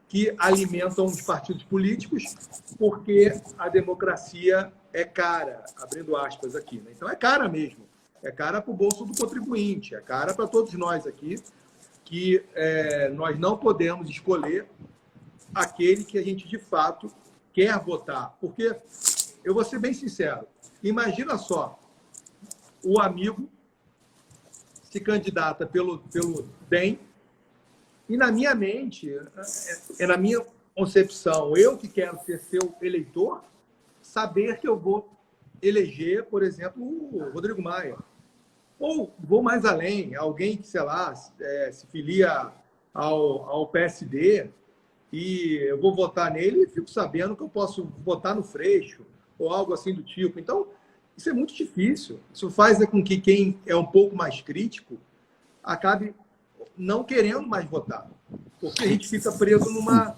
Speaker 2: que alimentam os partidos políticos, porque a democracia é cara, abrindo aspas aqui. Né? Então, é cara mesmo. É cara para o bolso do contribuinte, é cara para todos nós aqui, que nós não podemos escolher aquele que a gente, de fato, quer votar. Porque, eu vou ser bem sincero, imagina só, o amigo se candidata pelo DEM e, na minha mente, na minha concepção, eu que quero ser seu eleitor, saber que eu vou eleger, por exemplo, o Rodrigo Maia. Ou vou mais além, alguém que, sei lá, se filia ao PSD e eu vou votar nele e fico sabendo que eu posso votar no Freixo ou algo assim do tipo. Então, isso é muito difícil. Isso faz com que quem é um pouco mais crítico acabe não querendo mais votar. Porque a gente fica preso numa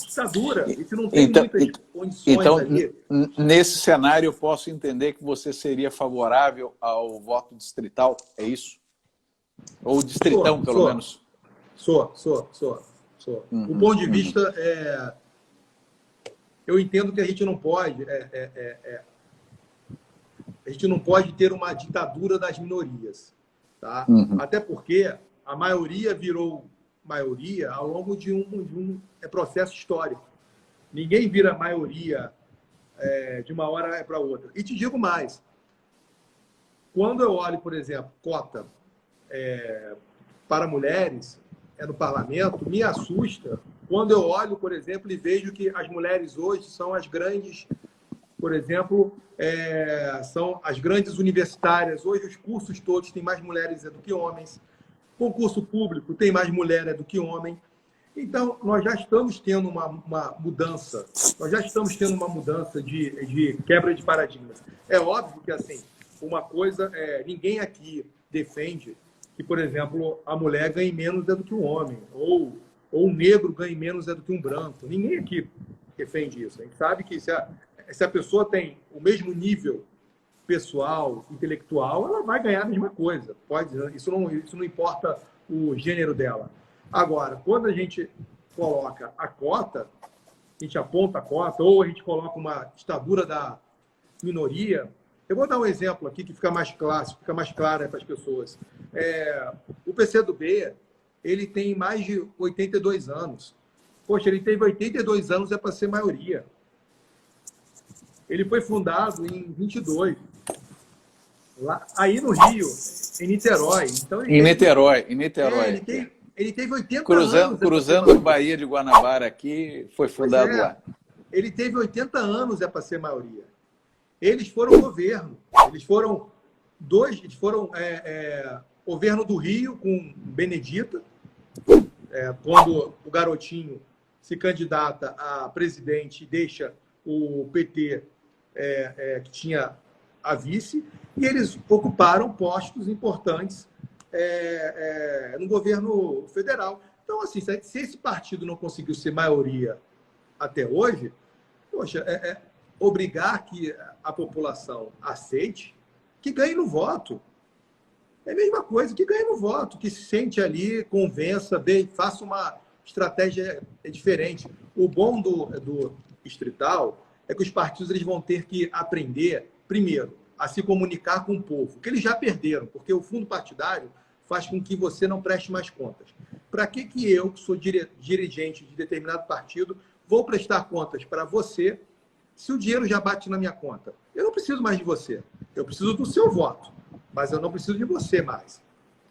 Speaker 2: ditadura e se não tem muitas condições
Speaker 1: então,
Speaker 2: ali.
Speaker 1: Nesse cenário, eu posso entender que você seria favorável ao voto distrital, é isso? Ou distritão, pelo menos?
Speaker 2: Sou. O ponto de vista eu entendo que a gente não pode ter uma ditadura das minorias, tá? Até porque a maioria virou maioria ao longo de um processo histórico. Ninguém vira maioria de uma hora para outra. E te digo mais, quando eu olho, por exemplo, cota para mulheres no parlamento, me assusta quando eu olho, por exemplo, e vejo que as mulheres hoje são as grandes, por exemplo, são as grandes universitárias. Hoje os cursos todos têm mais mulheres do que homens. Concurso público tem mais mulher do que homem. Então, nós já estamos tendo uma mudança. Nós já estamos tendo uma mudança de quebra de paradigmas. É óbvio que, assim, uma coisa ninguém aqui defende que, por exemplo, a mulher ganhe menos do que um homem, ou o negro ganhe menos do que um branco. Ninguém aqui defende isso. A gente sabe que se a pessoa tem o mesmo nível pessoal, intelectual, ela vai ganhar a mesma coisa. Isso não importa o gênero dela. Agora, quando a gente coloca a cota, a gente aponta a cota, ou a gente coloca uma ditadura da minoria. Eu vou dar um exemplo aqui que fica mais clássico, fica mais claro para as pessoas. O PCdoB, ele tem mais de 82 anos. Poxa, ele teve 82 anos, é para ser maioria. Ele foi fundado em 22. Lá, aí no Rio, em Niterói. Então,
Speaker 1: em Niterói.
Speaker 2: Ele teve 80
Speaker 1: anos. Cruzando Bahia de Guanabara aqui, foi fundado lá.
Speaker 2: Ele teve 80 anos, é para ser maioria. Eles foram governo. Eles foram governo do Rio com Benedita, quando o garotinho se candidata a presidente e deixa o PT, que tinha a vice, e eles ocuparam postos importantes no governo federal. Então, assim, se esse partido não conseguiu ser maioria até hoje, poxa, obrigar que a população aceite, que ganhe no voto. É a mesma coisa, que ganhe no voto, que se sente ali, convença, faça uma estratégia diferente. O bom do distrital é que os partidos eles vão ter que aprender, primeiro, a se comunicar com o povo, que eles já perderam, porque o fundo partidário faz com que você não preste mais contas. Para que eu, que sou dirigente de determinado partido, vou prestar contas para você se o dinheiro já bate na minha conta? Eu não preciso mais de você. Eu preciso do seu voto, mas eu não preciso de você mais.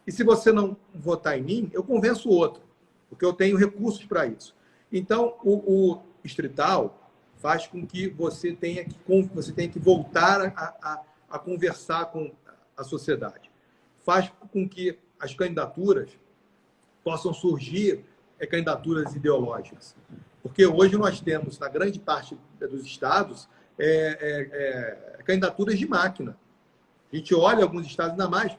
Speaker 2: E se você não votar em mim, eu convenço o outro, porque eu tenho recursos para isso. Então, o distrital faz com que você tenha que voltar a conversar com a sociedade. Faz com que as candidaturas possam surgir candidaturas ideológicas. Porque hoje nós temos, na grande parte dos estados, candidaturas de máquina. A gente olha alguns estados, ainda mais,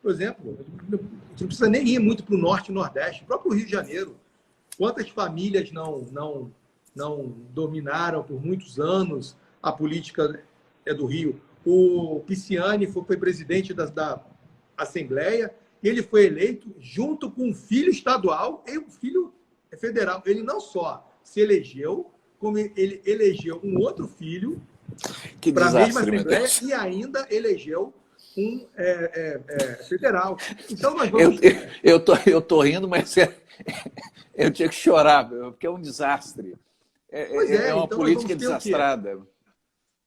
Speaker 2: por exemplo, a gente não precisa nem ir muito para o norte e nordeste, o próprio Rio de Janeiro. Quantas famílias não dominaram por muitos anos a política do Rio? O Pisciani foi presidente da Assembleia e ele foi eleito junto com um filho estadual e um filho federal. Ele não só se elegeu, como ele elegeu um outro filho para a mesma Assembleia e ainda elegeu um federal. Então, nós vamos...
Speaker 1: Eu tô rindo, mas eu tinha que chorar, porque é um desastre. É uma
Speaker 2: então
Speaker 1: política desastrada.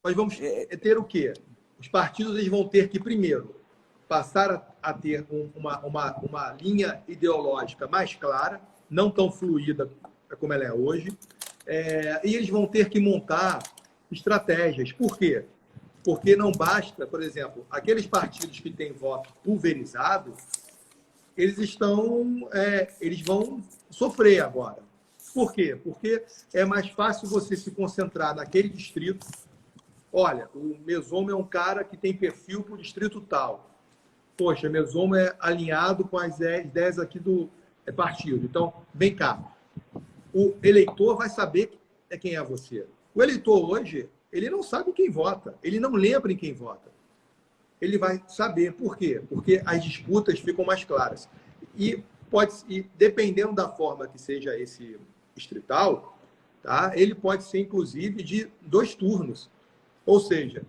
Speaker 2: Nós vamos ter o quê? Os partidos eles vão ter que, primeiro, passar a ter uma linha ideológica mais clara, não tão fluida como ela é hoje, e eles vão ter que montar estratégias. Por quê? Porque não basta, por exemplo, aqueles partidos que têm voto pulverizado, eles vão sofrer agora. Por quê? Porque é mais fácil você se concentrar naquele distrito. Olha, o Mesomo é um cara que tem perfil para o distrito tal. Poxa, Mesomo é alinhado com as ideias aqui do partido. Então, vem cá. O eleitor vai saber quem é você. O eleitor hoje, ele não sabe quem vota. Ele não lembra em quem vota. Ele vai saber. Por quê? Porque as disputas ficam mais claras. E dependendo da forma que seja esse distrital, tá? Ele pode ser, inclusive, de 2 turnos. Ou seja,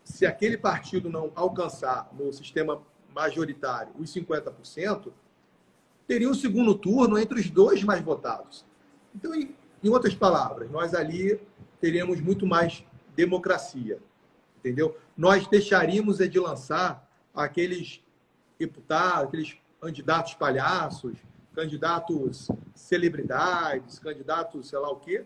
Speaker 2: se aquele partido não alcançar no sistema majoritário os 50%, teria um segundo turno entre os 2 mais votados. Então, em outras palavras, nós ali teríamos muito mais democracia, entendeu? Nós deixaríamos de lançar aqueles deputados, aqueles candidatos palhaços, candidatos celebridades, candidatos sei lá o quê,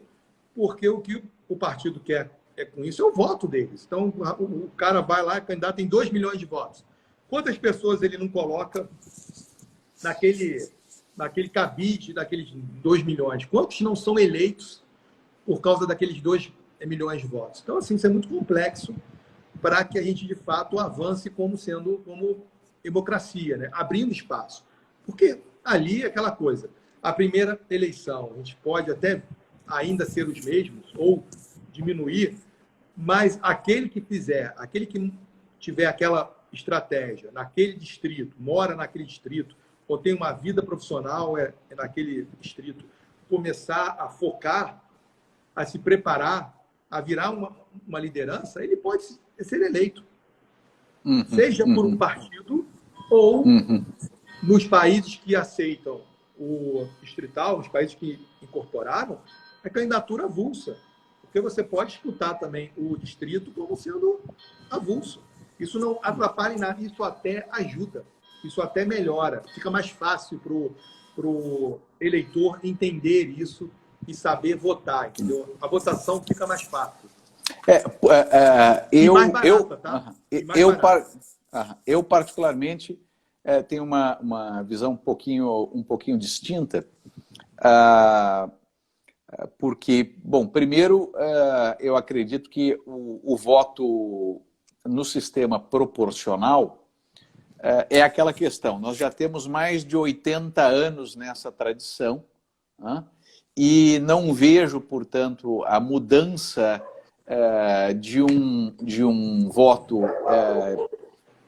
Speaker 2: porque o que o partido quer com isso é o voto deles. Então, o cara vai lá, candidato em 2 milhões de votos. Quantas pessoas ele não coloca naquele cabide daqueles 2 milhões? Quantos não são eleitos por causa daqueles 2 milhões de votos? Então, assim, isso é muito complexo para que a gente, de fato, avance como democracia, né? Abrindo espaço. Porque ali é aquela coisa. A primeira eleição, a gente pode até ainda ser os mesmos ou diminuir, Mas aquele que fizer, aquele que tiver aquela estratégia naquele distrito, mora naquele distrito, ou tem uma vida profissional naquele distrito, começar a focar, a se preparar, a virar uma liderança, ele pode ser eleito. Seja por um partido ou nos países que aceitam o distrital, nos países que incorporaram, a candidatura avulsa. Porque você pode disputar também o distrito como sendo avulso. Isso não atrapalha em nada, isso até ajuda, isso até melhora. Fica mais fácil para o eleitor entender isso e saber votar, entendeu? A votação fica mais fácil. Mais barata, tá?
Speaker 1: Eu particularmente, tenho uma visão um pouquinho distinta, porque, bom, primeiro, eu acredito que o voto no sistema proporcional é aquela questão. Nós já temos mais de 80 anos nessa tradição, e não vejo, portanto, a mudança de um voto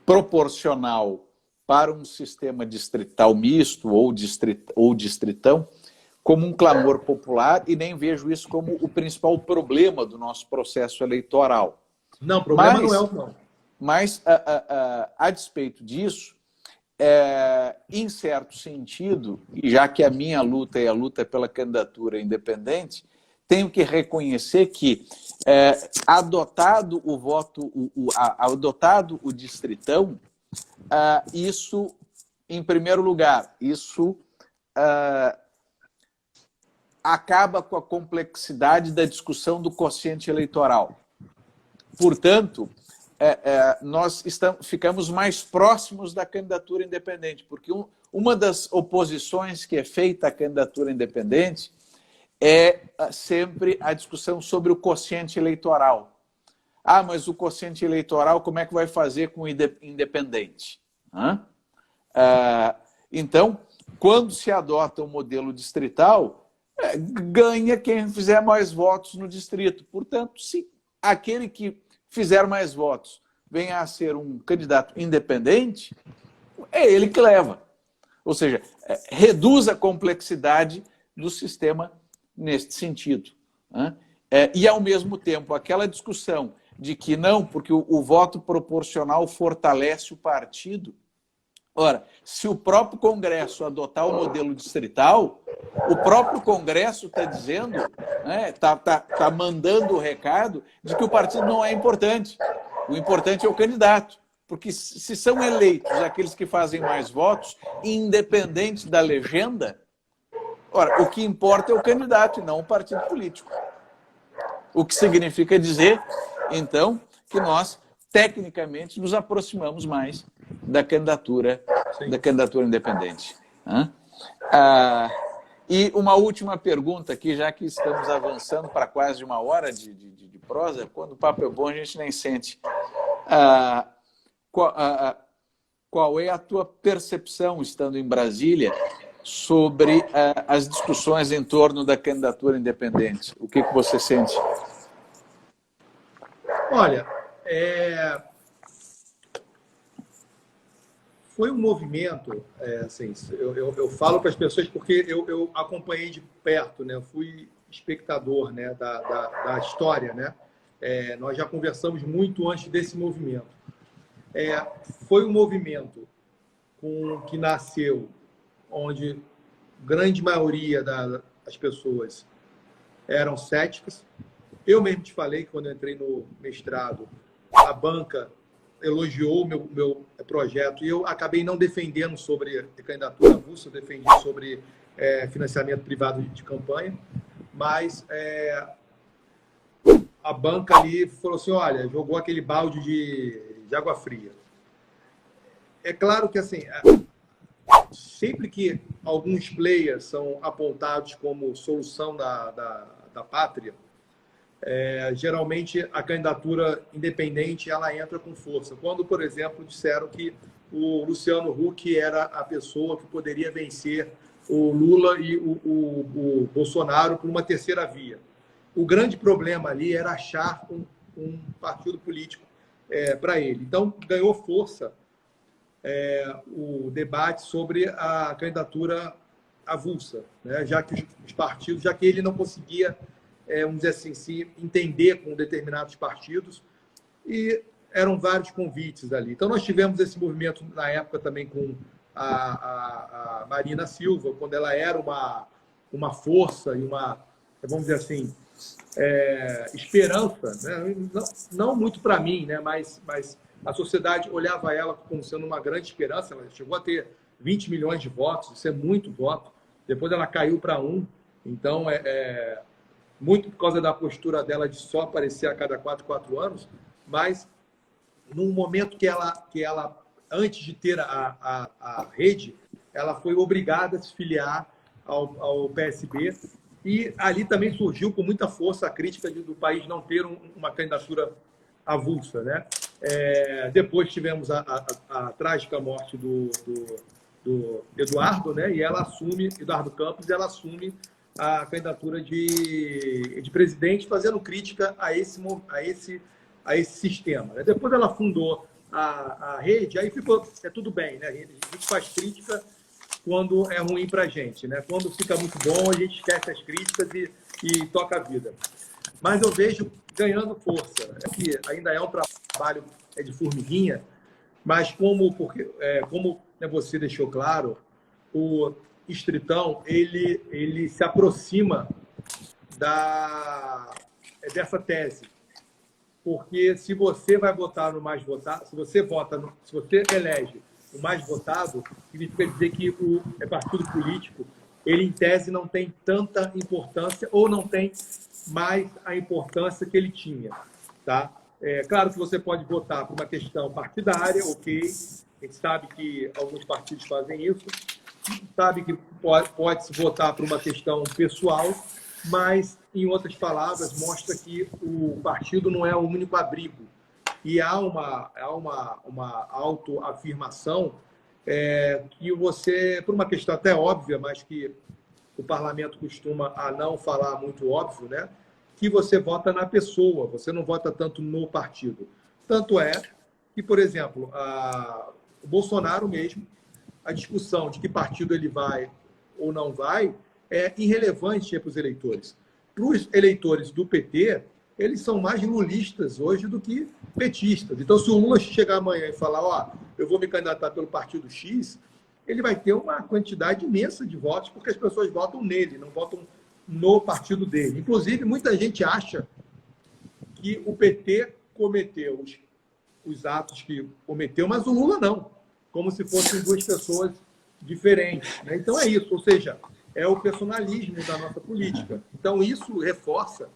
Speaker 1: proporcional para um sistema distrital misto ou distritão como um clamor popular, e nem vejo isso como o principal problema do nosso processo eleitoral.
Speaker 2: Não, o problema não é o não.
Speaker 1: Mas, a despeito disso, em certo sentido, e já que a minha luta é a luta pela candidatura independente, tenho que reconhecer que, adotado o voto, adotado o distritão, isso, em primeiro lugar, isso acaba com a complexidade da discussão do quociente eleitoral. Portanto, nós ficamos mais próximos da candidatura independente, porque uma das oposições que é feita à candidatura independente é sempre a discussão sobre o quociente eleitoral. Ah, mas o quociente eleitoral, como é que vai fazer com o independente? Então, quando se adota o modelo distrital, ganha quem fizer mais votos no distrito. Portanto, se aquele que fizer mais votos venha a ser um candidato independente, é ele que leva. Ou seja, reduz a complexidade do sistema neste sentido. E, ao mesmo tempo, aquela discussão de que não, porque o voto proporcional fortalece o partido. Ora, se o próprio Congresso adotar o modelo distrital, o próprio Congresso está dizendo, está mandando o recado de que o partido não é importante. O importante é o candidato. Porque se são eleitos aqueles que fazem mais votos, independente da legenda, ora, o que importa é o candidato e não o partido político. O que significa dizer, então, que nós, tecnicamente, nos aproximamos mais da candidatura independente. E uma última pergunta aqui, já que estamos avançando para quase uma hora de prosa, quando o papo é bom a gente nem sente. Qual é a tua percepção, estando em Brasília, sobre as discussões em torno da candidatura independente? O que você sente?
Speaker 2: Olha, foi um movimento, assim, eu falo para as pessoas porque eu acompanhei de perto, né? Eu fui espectador, né, da história, né? Nós já conversamos muito antes desse movimento. Foi um movimento que nasceu onde grande maioria das pessoas eram céticas. Eu mesmo te falei que quando eu entrei no mestrado, a banca elogiou o meu projeto e eu acabei não defendendo sobre candidatura avulsa, eu defendi sobre financiamento privado de campanha, mas a banca ali falou assim, olha, jogou aquele balde de água fria. É claro que, assim, sempre que alguns players são apontados como solução da pátria, geralmente a candidatura independente ela entra com força. Quando, por exemplo, disseram que o Luciano Huck era a pessoa que poderia vencer o Lula e o Bolsonaro por uma terceira via. O grande problema ali era achar um partido político para ele. Então, ganhou força o debate sobre a candidatura avulsa, né? Já que os partidos, já que ele não conseguia, vamos dizer assim, se entender com determinados partidos, e eram vários convites ali. Então, nós tivemos esse movimento na época também com a Marina Silva, quando ela era uma força e uma, vamos dizer assim, esperança, né? Não muito para mim, né? Mas a sociedade olhava ela como sendo uma grande esperança. Ela chegou a ter 20 milhões de votos, isso é muito voto. Depois ela caiu para 1. Então, muito por causa da postura dela de só aparecer a cada 4 anos, mas num momento que ela antes de ter a rede, ela foi obrigada a se filiar ao PSB, e ali também surgiu com muita força a crítica do país não ter uma candidatura avulsa, né? Depois tivemos a trágica morte do Eduardo, né? E ela assume, Eduardo Campos, ela assume a candidatura de presidente, fazendo crítica a esse sistema, né? Depois ela fundou a rede, aí ficou, tudo bem, né? A gente faz crítica quando é ruim para a gente, né? Quando fica muito bom, a gente esquece as críticas e toca a vida. Mas eu vejo ganhando força, né? Que ainda é um trabalho de formiguinha, mas como né, você deixou claro, o Estritão ele se aproxima dessa tese. Porque se você vai votar no mais votado, se você elege o mais votado, significa dizer que o partido político, ele em tese não tem tanta importância ou não tem mais a importância que ele tinha, tá? Claro que você pode votar por uma questão partidária, ok? A gente sabe que alguns partidos fazem isso, sabe que pode-se votar por uma questão pessoal, mas, em outras palavras, mostra que o partido não é o único abrigo. E há uma autoafirmação que você, por uma questão até óbvia, mas que o parlamento costuma a não falar muito óbvio, né? Que você vota na pessoa, você não vota tanto no partido. Tanto é que, por exemplo, o Bolsonaro mesmo, a discussão de que partido ele vai ou não vai é irrelevante para os eleitores. Para os eleitores do PT, eles são mais lulistas hoje do que petistas. Então, se o Lula chegar amanhã e falar, eu vou me candidatar pelo partido X, ele vai ter uma quantidade imensa de votos, porque as pessoas votam nele, não votam no partido dele. Inclusive, muita gente acha que o PT cometeu os atos que cometeu, mas o Lula não, como se fossem duas pessoas diferentes, né? Então é isso, ou seja, é o personalismo da nossa política. Então isso reforça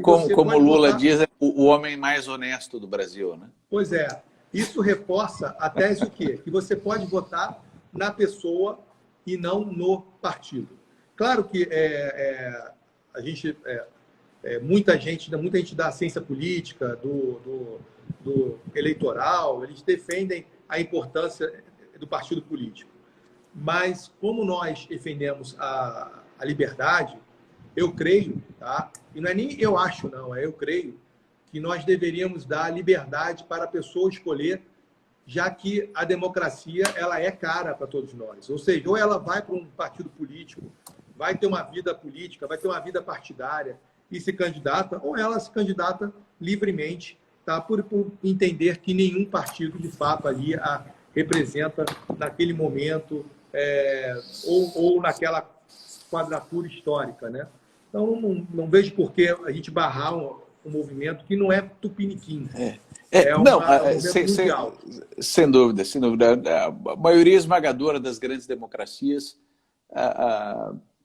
Speaker 1: como o Lula diz, é o homem mais honesto do Brasil, né?
Speaker 2: Pois é, isso reforça a tese o quê? Que você pode votar na pessoa e não no partido. Claro que a gente, muita gente da ciência política, do eleitoral, eles defendem a importância do partido político. Mas, como nós defendemos a liberdade, eu creio, tá? E não é nem eu acho, não, eu creio que nós deveríamos dar liberdade para a pessoa escolher, já que a democracia ela é cara para todos nós. Ou seja, ou ela vai para um partido político, vai ter uma vida política, vai ter uma vida partidária e se candidata, ou ela se candidata livremente, tá? Por entender que nenhum partido, de fato, ali a representa naquele momento ou naquela quadratura histórica, né? Então, não vejo por que a gente barrar um movimento que não é tupiniquim.
Speaker 1: Sem dúvida, sem dúvida. A maioria esmagadora das grandes democracias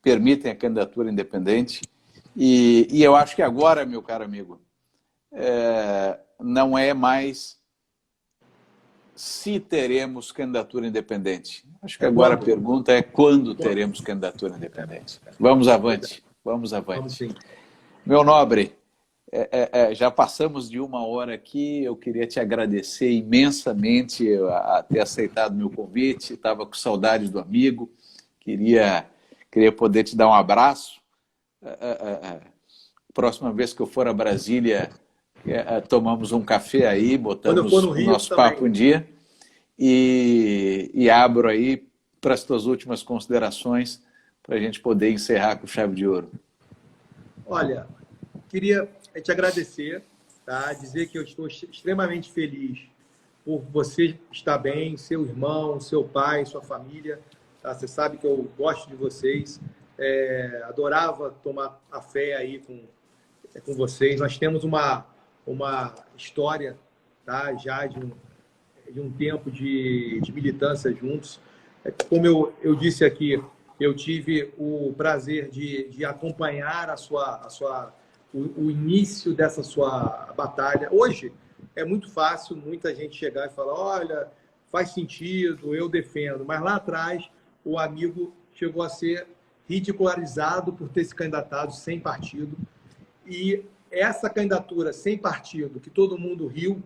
Speaker 1: permitem a candidatura independente. E eu acho que agora, meu caro amigo, não é mais se teremos candidatura independente. Acho que agora a pergunta é quando teremos candidatura independente. Vamos avante, vamos avante. Meu nobre, já passamos de 1 hora aqui, eu queria te agradecer imensamente a ter aceitado meu convite, estava com saudade do amigo, queria poder te dar um abraço. próxima vez que eu for a Brasília, tomamos um café aí, botamos
Speaker 2: no Rio,
Speaker 1: o nosso
Speaker 2: também.
Speaker 1: papo em dia e abro aí para as tuas últimas considerações para a gente poder encerrar com chave de ouro.
Speaker 2: Olha, queria te agradecer, tá? Dizer que eu estou extremamente feliz por você estar bem, seu irmão, seu pai, sua família. Tá? Você sabe que eu gosto de vocês. Adorava tomar café aí com vocês. Nós temos uma história, tá? Já de um tempo de militância juntos. Como eu disse aqui, eu tive o prazer de acompanhar o início dessa sua batalha. Hoje é muito fácil muita gente chegar e falar, olha, faz sentido, eu defendo. Mas lá atrás o amigo chegou a ser ridicularizado por ter se candidatado sem partido. E essa candidatura sem partido, que todo mundo riu,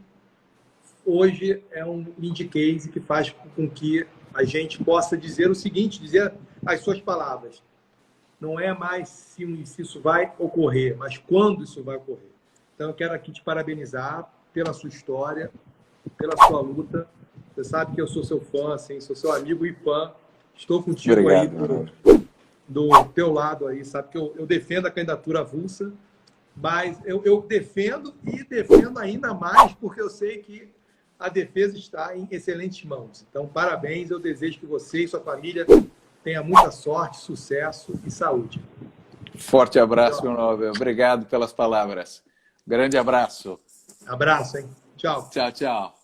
Speaker 2: hoje é um indicase que faz com que a gente possa dizer o seguinte, dizer as suas palavras. Não é mais se isso vai ocorrer, mas quando isso vai ocorrer. Então, eu quero aqui te parabenizar pela sua história, pela sua luta. Você sabe que eu sou seu fã, assim, sou seu amigo e fã. Estou contigo. Obrigado, aí do teu lado aí. Sabe que eu defendo a candidatura avulsa, mas eu defendo e defendo ainda mais porque eu sei que a defesa está em excelentes mãos. Então, parabéns. Eu desejo que você e sua família tenham muita sorte, sucesso e saúde.
Speaker 1: Forte abraço, meu Nobel. Obrigado pelas palavras. Grande abraço.
Speaker 2: Abraço, hein? Tchau.
Speaker 1: Tchau, tchau.